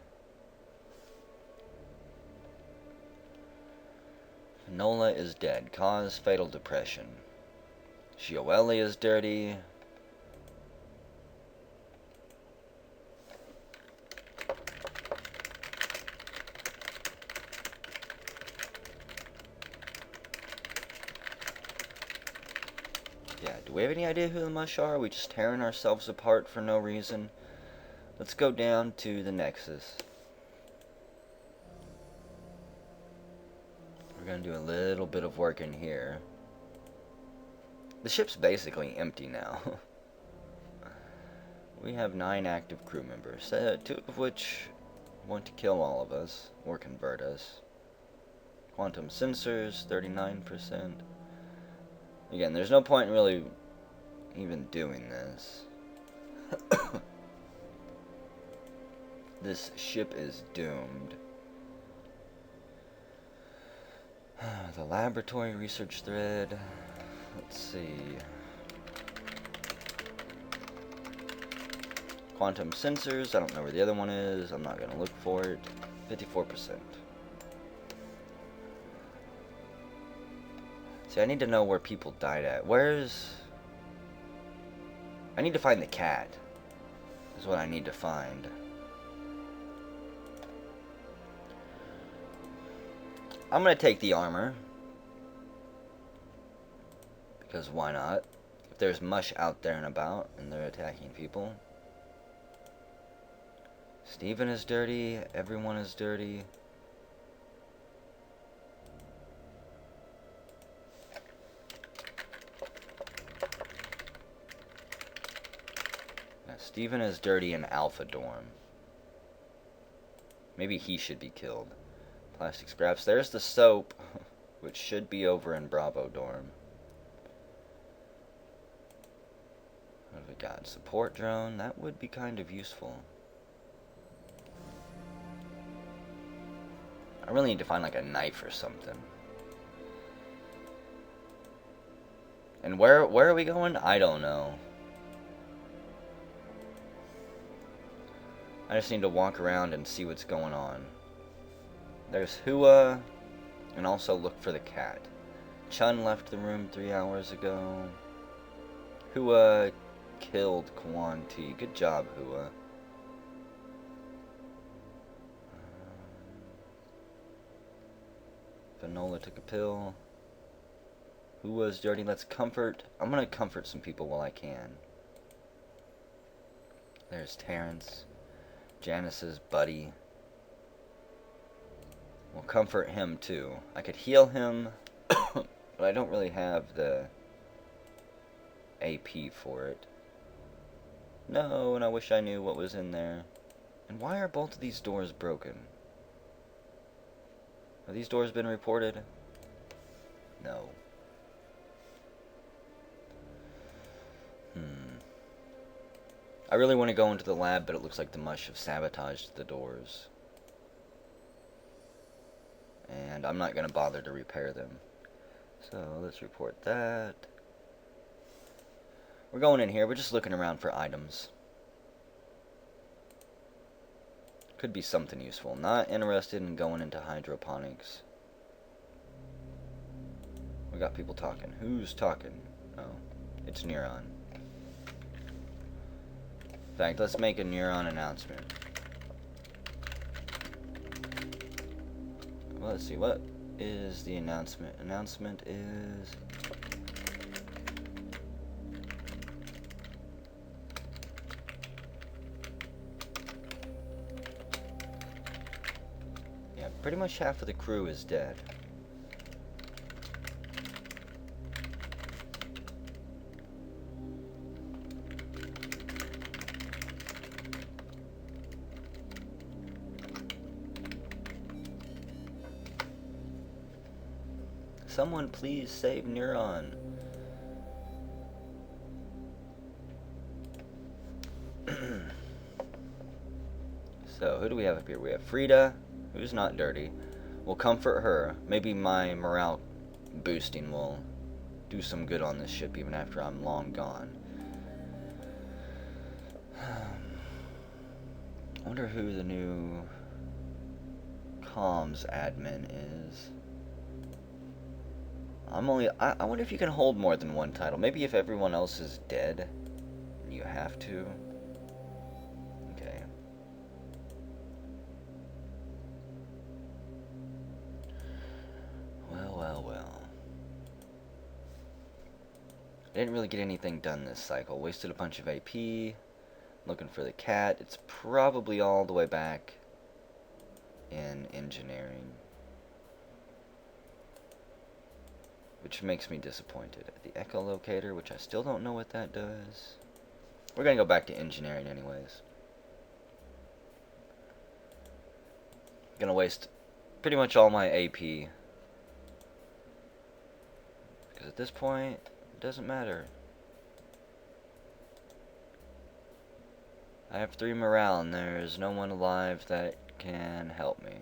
Nola is dead. Cause fatal depression. Shioeli is dirty. Yeah, do we have any idea who the Mush are? Are we just tearing ourselves apart for no reason? Let's go down to the Nexus. We're gonna do a little bit of work in here. The ship's basically empty now. We have 9 active crew members, 2 of which want to kill all of us, or convert us. Quantum sensors, 39%. Again, there's no point in really even doing this. This ship is doomed. The laboratory research thread. Let's see. Quantum sensors. I don't know where the other one is. I'm not going to look for it. 54%. See, I need to know where people died at. Where's... I need to find the cat. Is what I need to find. I'm going to take the armor. Because why not? If there's Mush out there and about, and they're attacking people. Steven is dirty. Everyone is dirty. Now, Steven is dirty in Alpha Dorm. Maybe he should be killed. Plastic scraps. There's the soap, which should be over in Bravo Dorm. What have we got? Support drone. That would be kind of useful. I really need to find like a knife or something. And where are we going? I don't know. I just need to walk around and see what's going on. There's Hua, and also look for the cat. Chun left the room 3 hours ago. Hua killed Quan T. Good job, Hua. Vanola took a pill. Hua's dirty. Let's comfort. I'm gonna comfort some people while I can. There's Terrence. Janice's buddy. We'll comfort him too. I could heal him, but I don't really have the AP for it. No, and I wish I knew what was in there. And why are both of these doors broken? Have these doors been reported? No. I really want to go into the lab, but it looks like the Mush have sabotaged the doors. And I'm not going to bother to repair them. So let's report that. We're going in here. We're just looking around for items. Could be something useful. Not interested in going into hydroponics. We got people talking. Who's talking? Oh, it's Neron. In fact, let's make a Neron announcement. Well, let's see. What is the announcement? Announcement is... yeah, pretty much half of the crew is dead. Someone please save Neron. So, who do we have up here? We have Frida, who's not dirty. We'll comfort her. Maybe my morale boosting will do some good on this ship even after I'm long gone. I wonder who the new comms admin is. I wonder if you can hold more than one title. Maybe if everyone else is dead, you have to. Okay. Well. I didn't really get anything done this cycle. Wasted a bunch of AP. Looking for the cat. It's probably all the way back in engineering. Which makes me disappointed. The echolocator, which I still don't know what that does. We're going to go back to engineering anyways. Gonna waste pretty much all my AP. Because at this point, it doesn't matter. I have 3 morale and there is no one alive that can help me.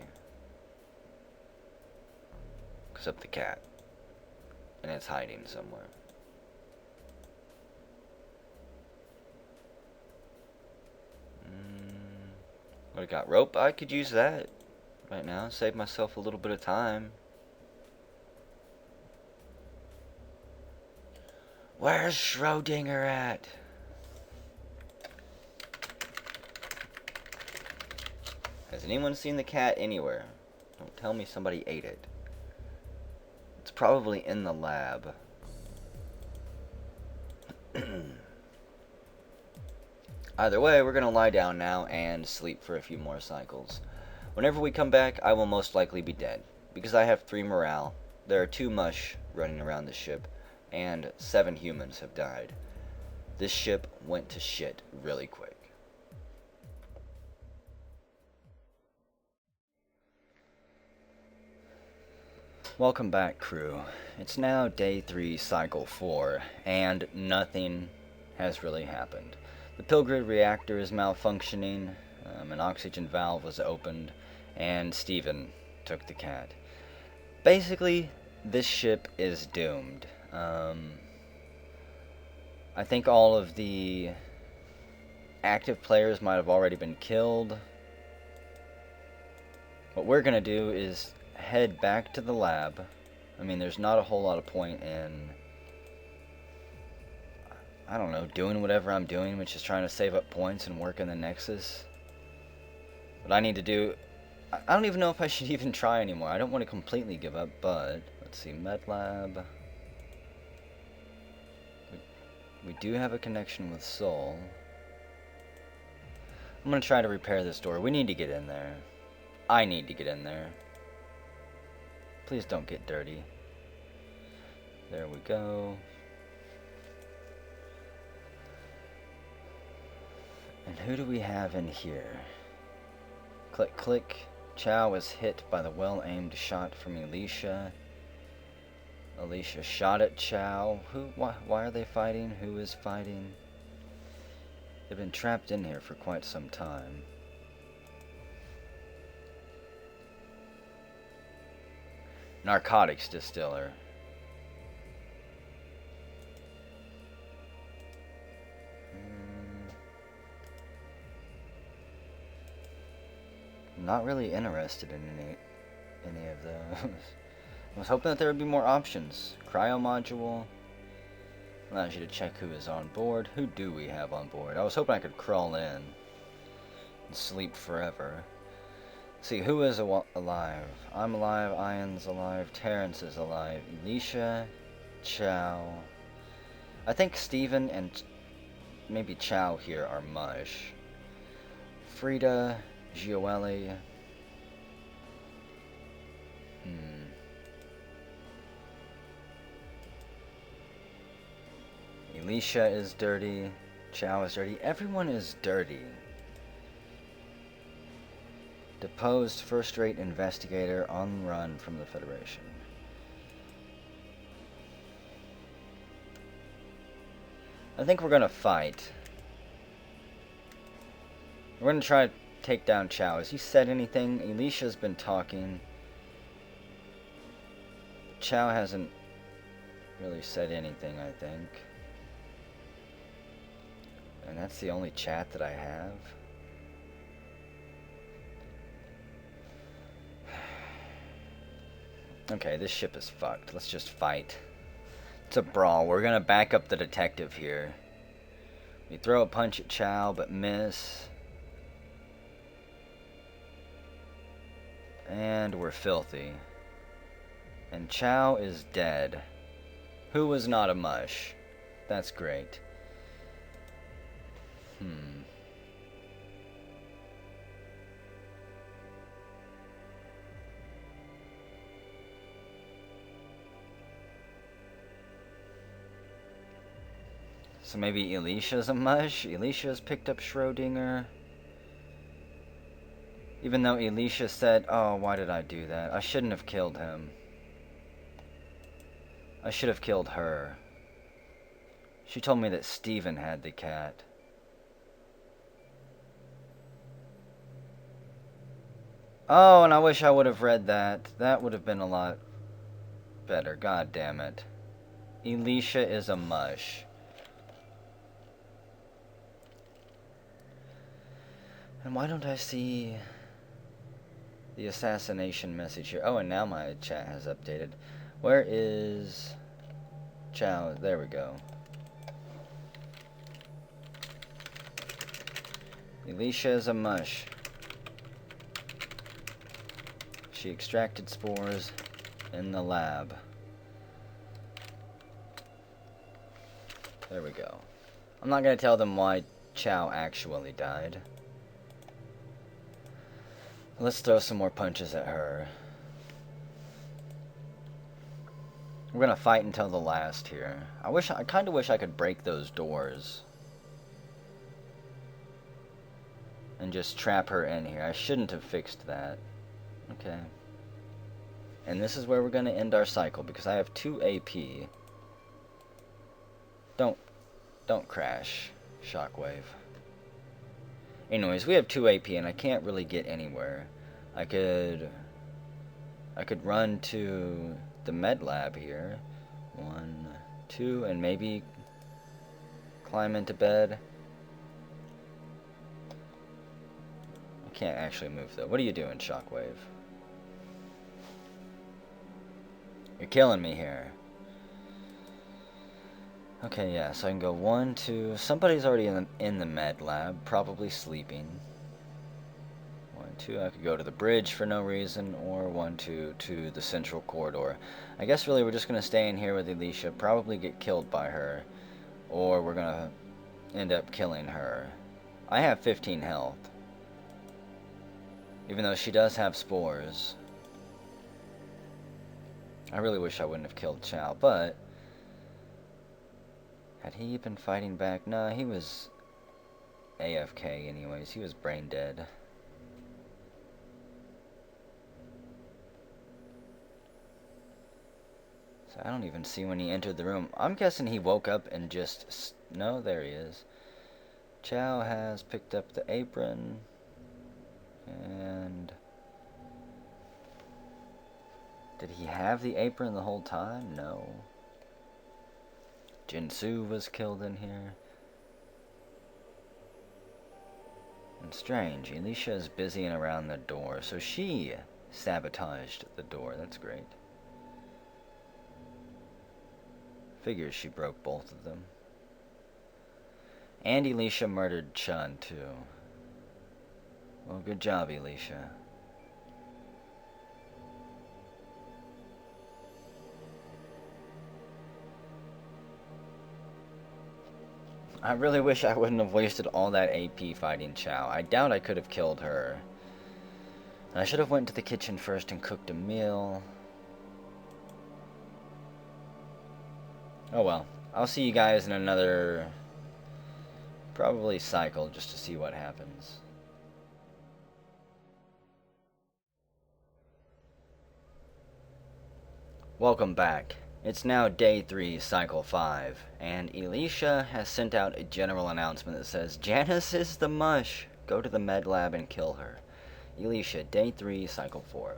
Except the cat. And it's hiding somewhere. What I got? Rope? I could use that right now. Save myself a little bit of time. Where's Schrodinger at? Has anyone seen the cat anywhere? Don't tell me somebody ate it. It's probably in the lab. Either way, we're going to lie down now and sleep for a few more cycles. Whenever we come back, I will most likely be dead. Because I have 3 morale. There are 2 mush running around the ship. And 7 humans have died. This ship went to shit really quick. Welcome back, crew. It's now day 3, cycle 4, and nothing has really happened. The Pilgrid reactor is malfunctioning, an oxygen valve was opened, and Steven took the cat. Basically, this ship is doomed. I think all of the active players might have already been killed. What we're gonna do is head back to the lab. I mean, there's not a whole lot of point in I don't know, doing whatever I'm doing, which is trying to save up points and work in the Nexus. But I need to do... I don't even know if I should even try anymore. I don't want to completely give up, but... Let's see, MedLab. We do have a connection with Soul. I'm going to try to repair this door. We need to get in there. I need to get in there. Please don't get dirty. There we go. And who do we have in here? Click, click. Chow was hit by the well-aimed shot from Alicia. Alicia shot at Chow. Why are they fighting? Who is fighting? They've been trapped in here for quite some time. Narcotics distiller. Not really interested in any of those. I was hoping that there would be more options. Cryo module allows you to check who is on board. Who do we have on board? I was hoping I could crawl in and sleep forever. See, who is alive? I'm alive, Ian's alive, Terrence is alive, Alicia, Chow. I think Steven and maybe Chow here are Mush. Frida, Gioeli. Alicia is dirty. Chow is dirty. Everyone is dirty. Deposed first-rate investigator on run from the Federation. I think we're gonna fight. We're gonna try to take down Chow. Has he said anything? Alicia's been talking. Chow hasn't really said anything, I think. And that's the only chat that I have. Okay, this ship is fucked. Let's just fight. It's a brawl. We're gonna back up the detective here. We throw a punch at Chow, but miss. And we're filthy. And Chow is dead. Who was not a Mush? That's great. So maybe Alicia's a Mush? Alicia's picked up Schrodinger. Even though Alicia said, oh, why did I do that? I shouldn't have killed him. I should have killed her. She told me that Steven had the cat. Oh, and I wish I would have read that. That would have been a lot better. God damn it. Alicia is a Mush. And why don't I see the assassination message here? Oh, and now my chat has updated. Where is Chow? There we go. Alicia is a Mush. She extracted spores in the lab. There we go. I'm not going to tell them why Chow actually died. Let's throw some more punches at her. We're going to fight until the last here. I kind of wish I could break those doors. And just trap her in here. I shouldn't have fixed that. Okay. And this is where we're going to end our cycle because I have 2 AP. Don't crash, Shockwave. Anyways, we have 2 AP and I can't really get anywhere. I could run to the med lab here. 1, 2, and maybe climb into bed. I can't actually move though. What are you doing, Shockwave? You're killing me here. Okay, yeah, so I can go 1, 2... Somebody's already in the med lab, probably sleeping. 1, 2, I could go to the bridge for no reason, or 1, 2, to the central corridor. I guess really we're just going to stay in here with Alicia, probably get killed by her, or we're going to end up killing her. I have 15 health, even though she does have spores. I really wish I wouldn't have killed Chow, but had he been fighting back? No, he was AFK anyways. He was brain dead. So I don't even see when he entered the room. I'm guessing he woke up and just... No, there he is. Chow has picked up the apron. And... Did he have the apron the whole time? No. Jinsu was killed in here. And strange, Alicia is busying around the door, so she sabotaged the door. That's great. Figures she broke both of them. And Alicia murdered Chun, too. Well, good job, Alicia. I really wish I wouldn't have wasted all that AP fighting Chow. I doubt I could have killed her. I should have went to the kitchen first and cooked a meal. Oh well. I'll see you guys in another... probably cycle, just to see what happens. Welcome back. It's now day 3, cycle 5, and Alicia has sent out a general announcement that says, Janice is the mush. Go to the med lab and kill her. Alicia, day 3, cycle 4.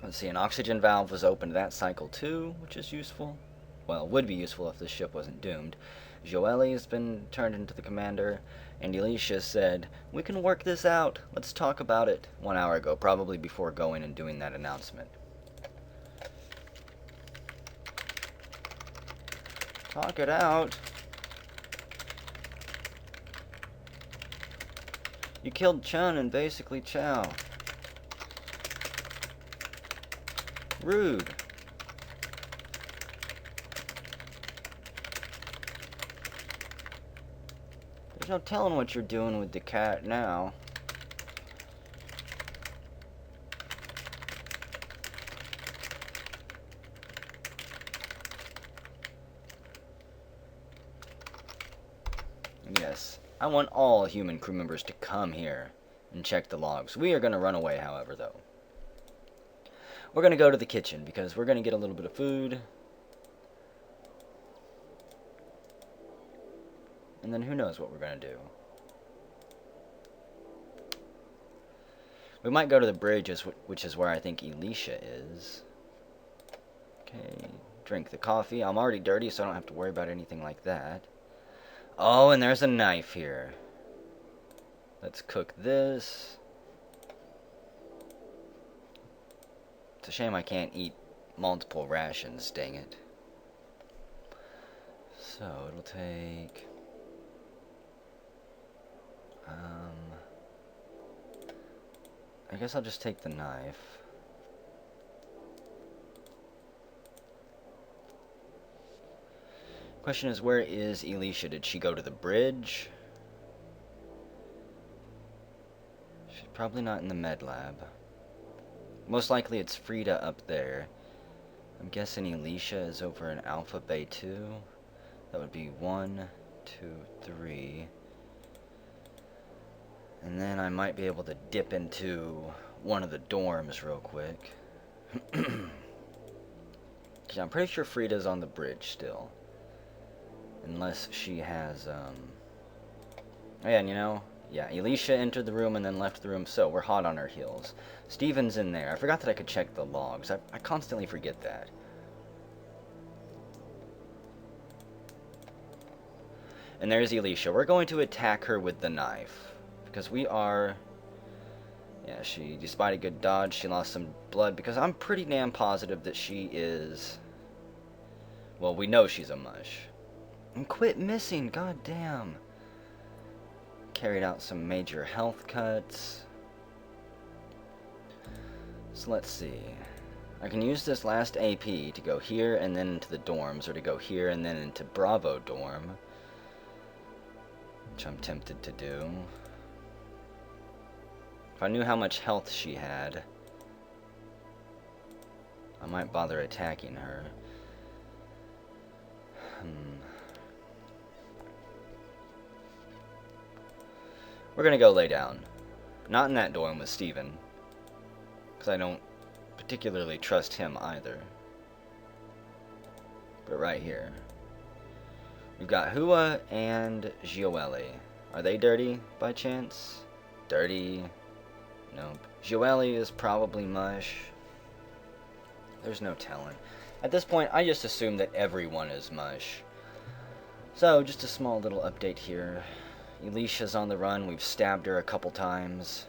Let's see, an oxygen valve was opened that cycle 2, which is useful. Well, would be useful if the ship wasn't doomed. Joelle has been turned into the commander, and Alicia said, we can work this out. Let's talk about it. 1 hour ago, probably before going and doing that announcement. Talk it out. You killed Chun and basically Chow. Rude. There's no telling what you're doing with the cat now. Yes, I want all human crew members to come here and check the logs. We are going to run away, however, though. We're going to go to the kitchen because we're going to get a little bit of food. And then who knows what we're going to do. We might go to the bridge, which is where I think Alicia is. Okay, drink the coffee. I'm already dirty, so I don't have to worry about anything like that. Oh, and there's a knife here. Let's cook this. It's a shame I can't eat multiple rations, dang it. So, it'll take... I guess I'll just take the knife. Question is, where is Alicia? Did she go to the bridge? She's probably not in the med lab. Most likely it's Frida up there. I'm guessing Alicia is over in Alpha Bay 2. That would be 1, 2, 3. And then I might be able to dip into one of the dorms real quick. Because I'm pretty sure Frida's on the bridge still. Unless she has, Oh yeah, and you know, yeah, Alicia entered the room and then left the room, so we're hot on our heels. Steven's in there. I forgot that I could check the logs. I constantly forget that. And there's Alicia. We're going to attack her with the knife. Because we are... Yeah, despite a good dodge, she lost some blood. Because I'm pretty damn positive that she is... Well, we know she's a mush. And quit missing, god damn. Carried out some major health cuts. So let's see. I can use this last AP to go here and then into the dorms, or to go here and then into Bravo dorm, which I'm tempted to do. If I knew how much health she had, I might bother attacking her. We're gonna go lay down. Not in that dorm with Steven, because I don't particularly trust him either. But right here. We've got Hua and Gioeli. Are they dirty by chance? Dirty? Nope. Gioeli is probably Mush. There's no telling. At this point, I just assume that everyone is Mush. So, just a small little update here. Alicia's on the run. We've stabbed her a couple times.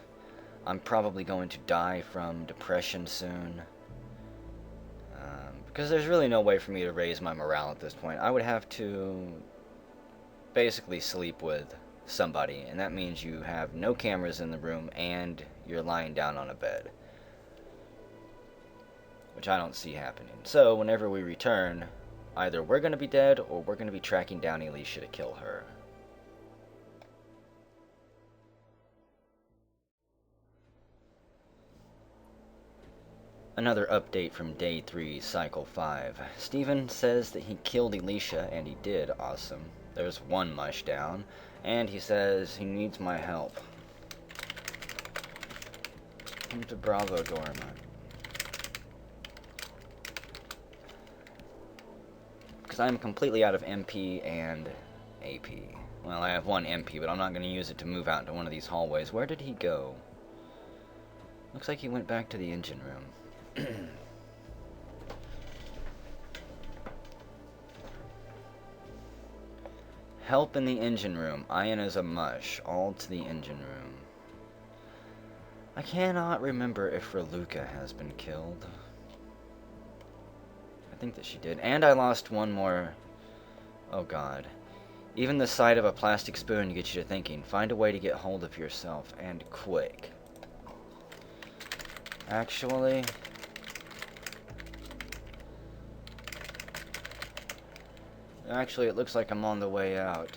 I'm probably going to die from depression soon. Because there's really no way for me to raise my morale at this point. I would have to basically sleep with somebody, and that means you have no cameras in the room and you're lying down on a bed, which I don't see happening. So whenever we return, either we're going to be dead or we're going to be tracking down Alicia to kill her. Another update from Day 3, Cycle 5. Steven says that he killed Alicia, and he did. Awesome. There's one Mush down, and he says he needs my help. Come to Bravo dorm. Because I'm completely out of MP and AP. Well, I have one MP, but I'm not going to use it to move out into one of these hallways. Where did he go? Looks like he went back to the engine room. Help in the engine room. Ian is a Mush. All to the engine room. I cannot remember if Raluca has been killed. I think that she did. And I lost one more. Oh god. Even the sight of a plastic spoon gets you to thinking. Find a way to get hold of yourself, and quick. Actually, it looks like I'm on the way out.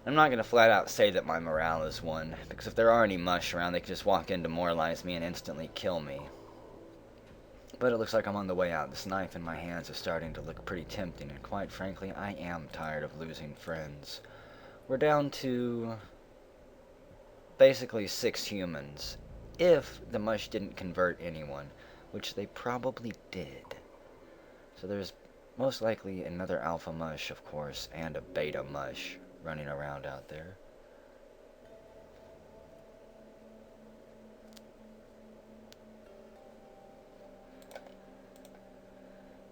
I'm not going to flat out say that my morale is 1, because if there are any Mush around, they can just walk in, demoralize me, and instantly kill me. But it looks like I'm on the way out. This knife in my hands is starting to look pretty tempting, and quite frankly, I am tired of losing friends. We're down to basically 6 humans, if the Mush didn't convert anyone, which they probably did. So there's most likely another Alpha Mush, of course, and a Beta Mush running around out there.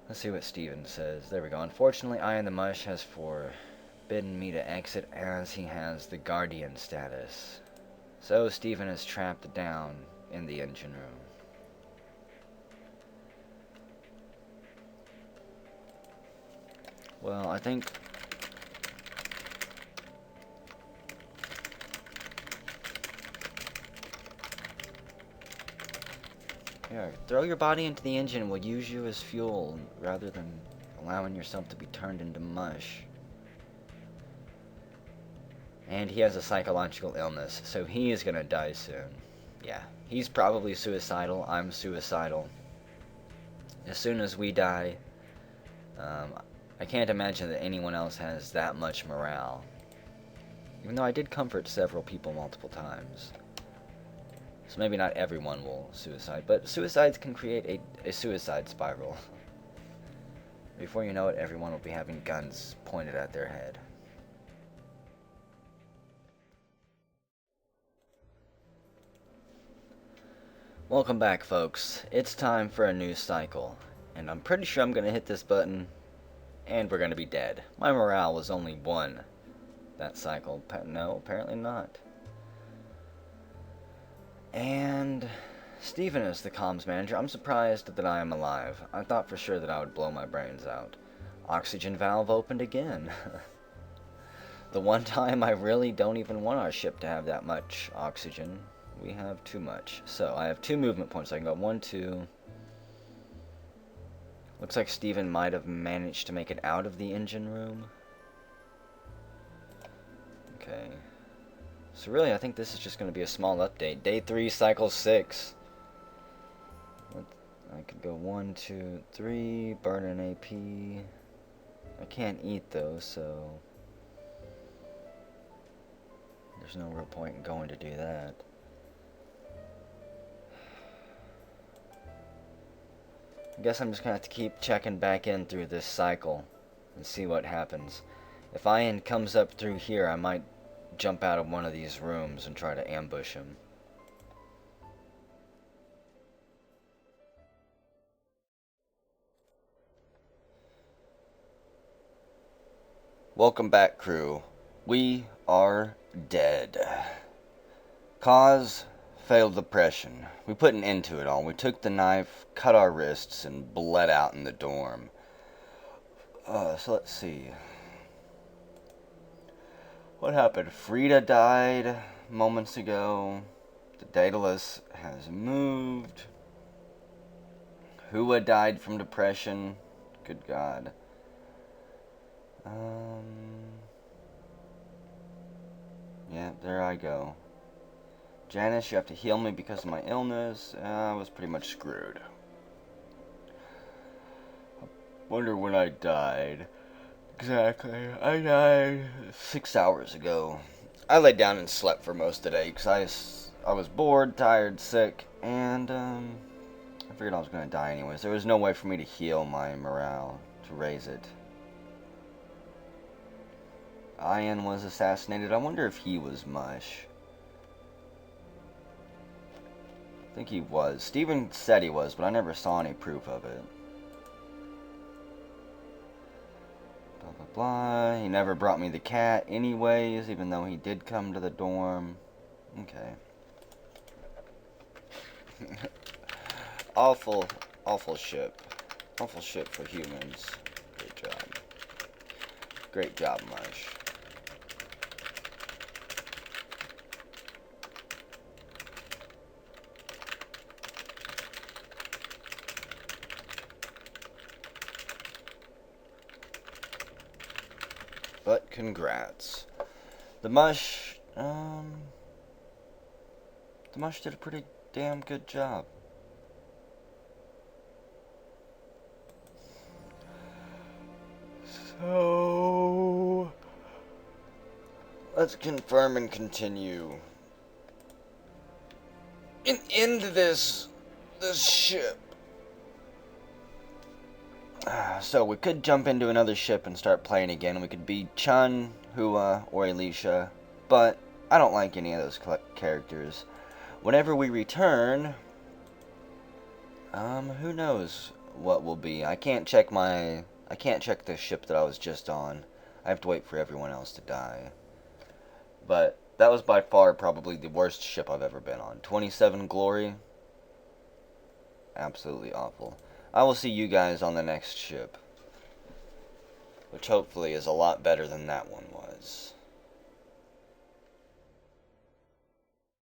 Let's see what Steven says. There we go. Unfortunately, Ian the Mush has forbidden me to exit as he has the Guardian status. So Steven is trapped down in the engine room. Well, I think here, throw your body into the engine. We'll use you as fuel rather than allowing yourself to be turned into mush. And he has a psychological illness, so he is gonna die soon. Yeah, he's probably suicidal. I'm suicidal. As soon as we die, I can't imagine that anyone else has that much morale. Even though I did comfort several people multiple times. So maybe not everyone will suicide, but suicides can create a suicide spiral. Before you know it, everyone will be having guns pointed at their head. Welcome back, folks. It's time for a new cycle. And I'm pretty sure I'm going to hit this button, and we're going to be dead. My morale was only 1 that cycle. No, apparently not. And Steven is the comms manager. I'm surprised that I am alive. I thought for sure that I would blow my brains out. Oxygen valve opened again. The one time I really don't even want our ship to have that much oxygen. We have too much. So I have 2 movement points. I can go 1, 2. Looks like Steven might have managed to make it out of the engine room. Okay. So really, I think this is just going to be a small update. Day 3, cycle 6. I could go 1, 2, 3, burn an AP. I can't eat though, so there's no real point in going to do that. I guess I'm just going to have to keep checking back in through this cycle and see what happens. If Ian comes up through here, I might jump out of one of these rooms and try to ambush him. Welcome back, crew. We are dead. Cause: failed depression. We put an end to it all. We took the knife, cut our wrists, and bled out in the dorm. So let's see. What happened? Frida died moments ago. The Daedalus has moved. Hua died from depression. Good God. Yeah, there I go. Janice, you have to heal me because of my illness. I was pretty much screwed. Wonder when I died. Exactly. I died 6 hours ago. I laid down and slept for most of the day because I was bored, tired, sick, and I figured I was going to die anyways. There was no way for me to heal my morale, to raise it. Ian was assassinated. I wonder if he was Mush. I think he was. Steven said he was, but I never saw any proof of it. Blah, blah, blah. He never brought me the cat anyways, even though he did come to the dorm. Okay. Awful ship. Awful ship for humans. Great job. Great job, Mush. But congrats. The Mush did a pretty damn good job. So let's confirm and continue. Into this ship. So we could jump into another ship and start playing again. We could be Chun, Hua, or Alicia, but I don't like any of those characters. Whenever we return, who knows what will be. I can't check the ship that I was just on. I have to wait for everyone else to die. But that was by far probably the worst ship I've ever been on. 27 Glory. Absolutely awful. I will see you guys on the next ship, which hopefully is a lot better than that one was.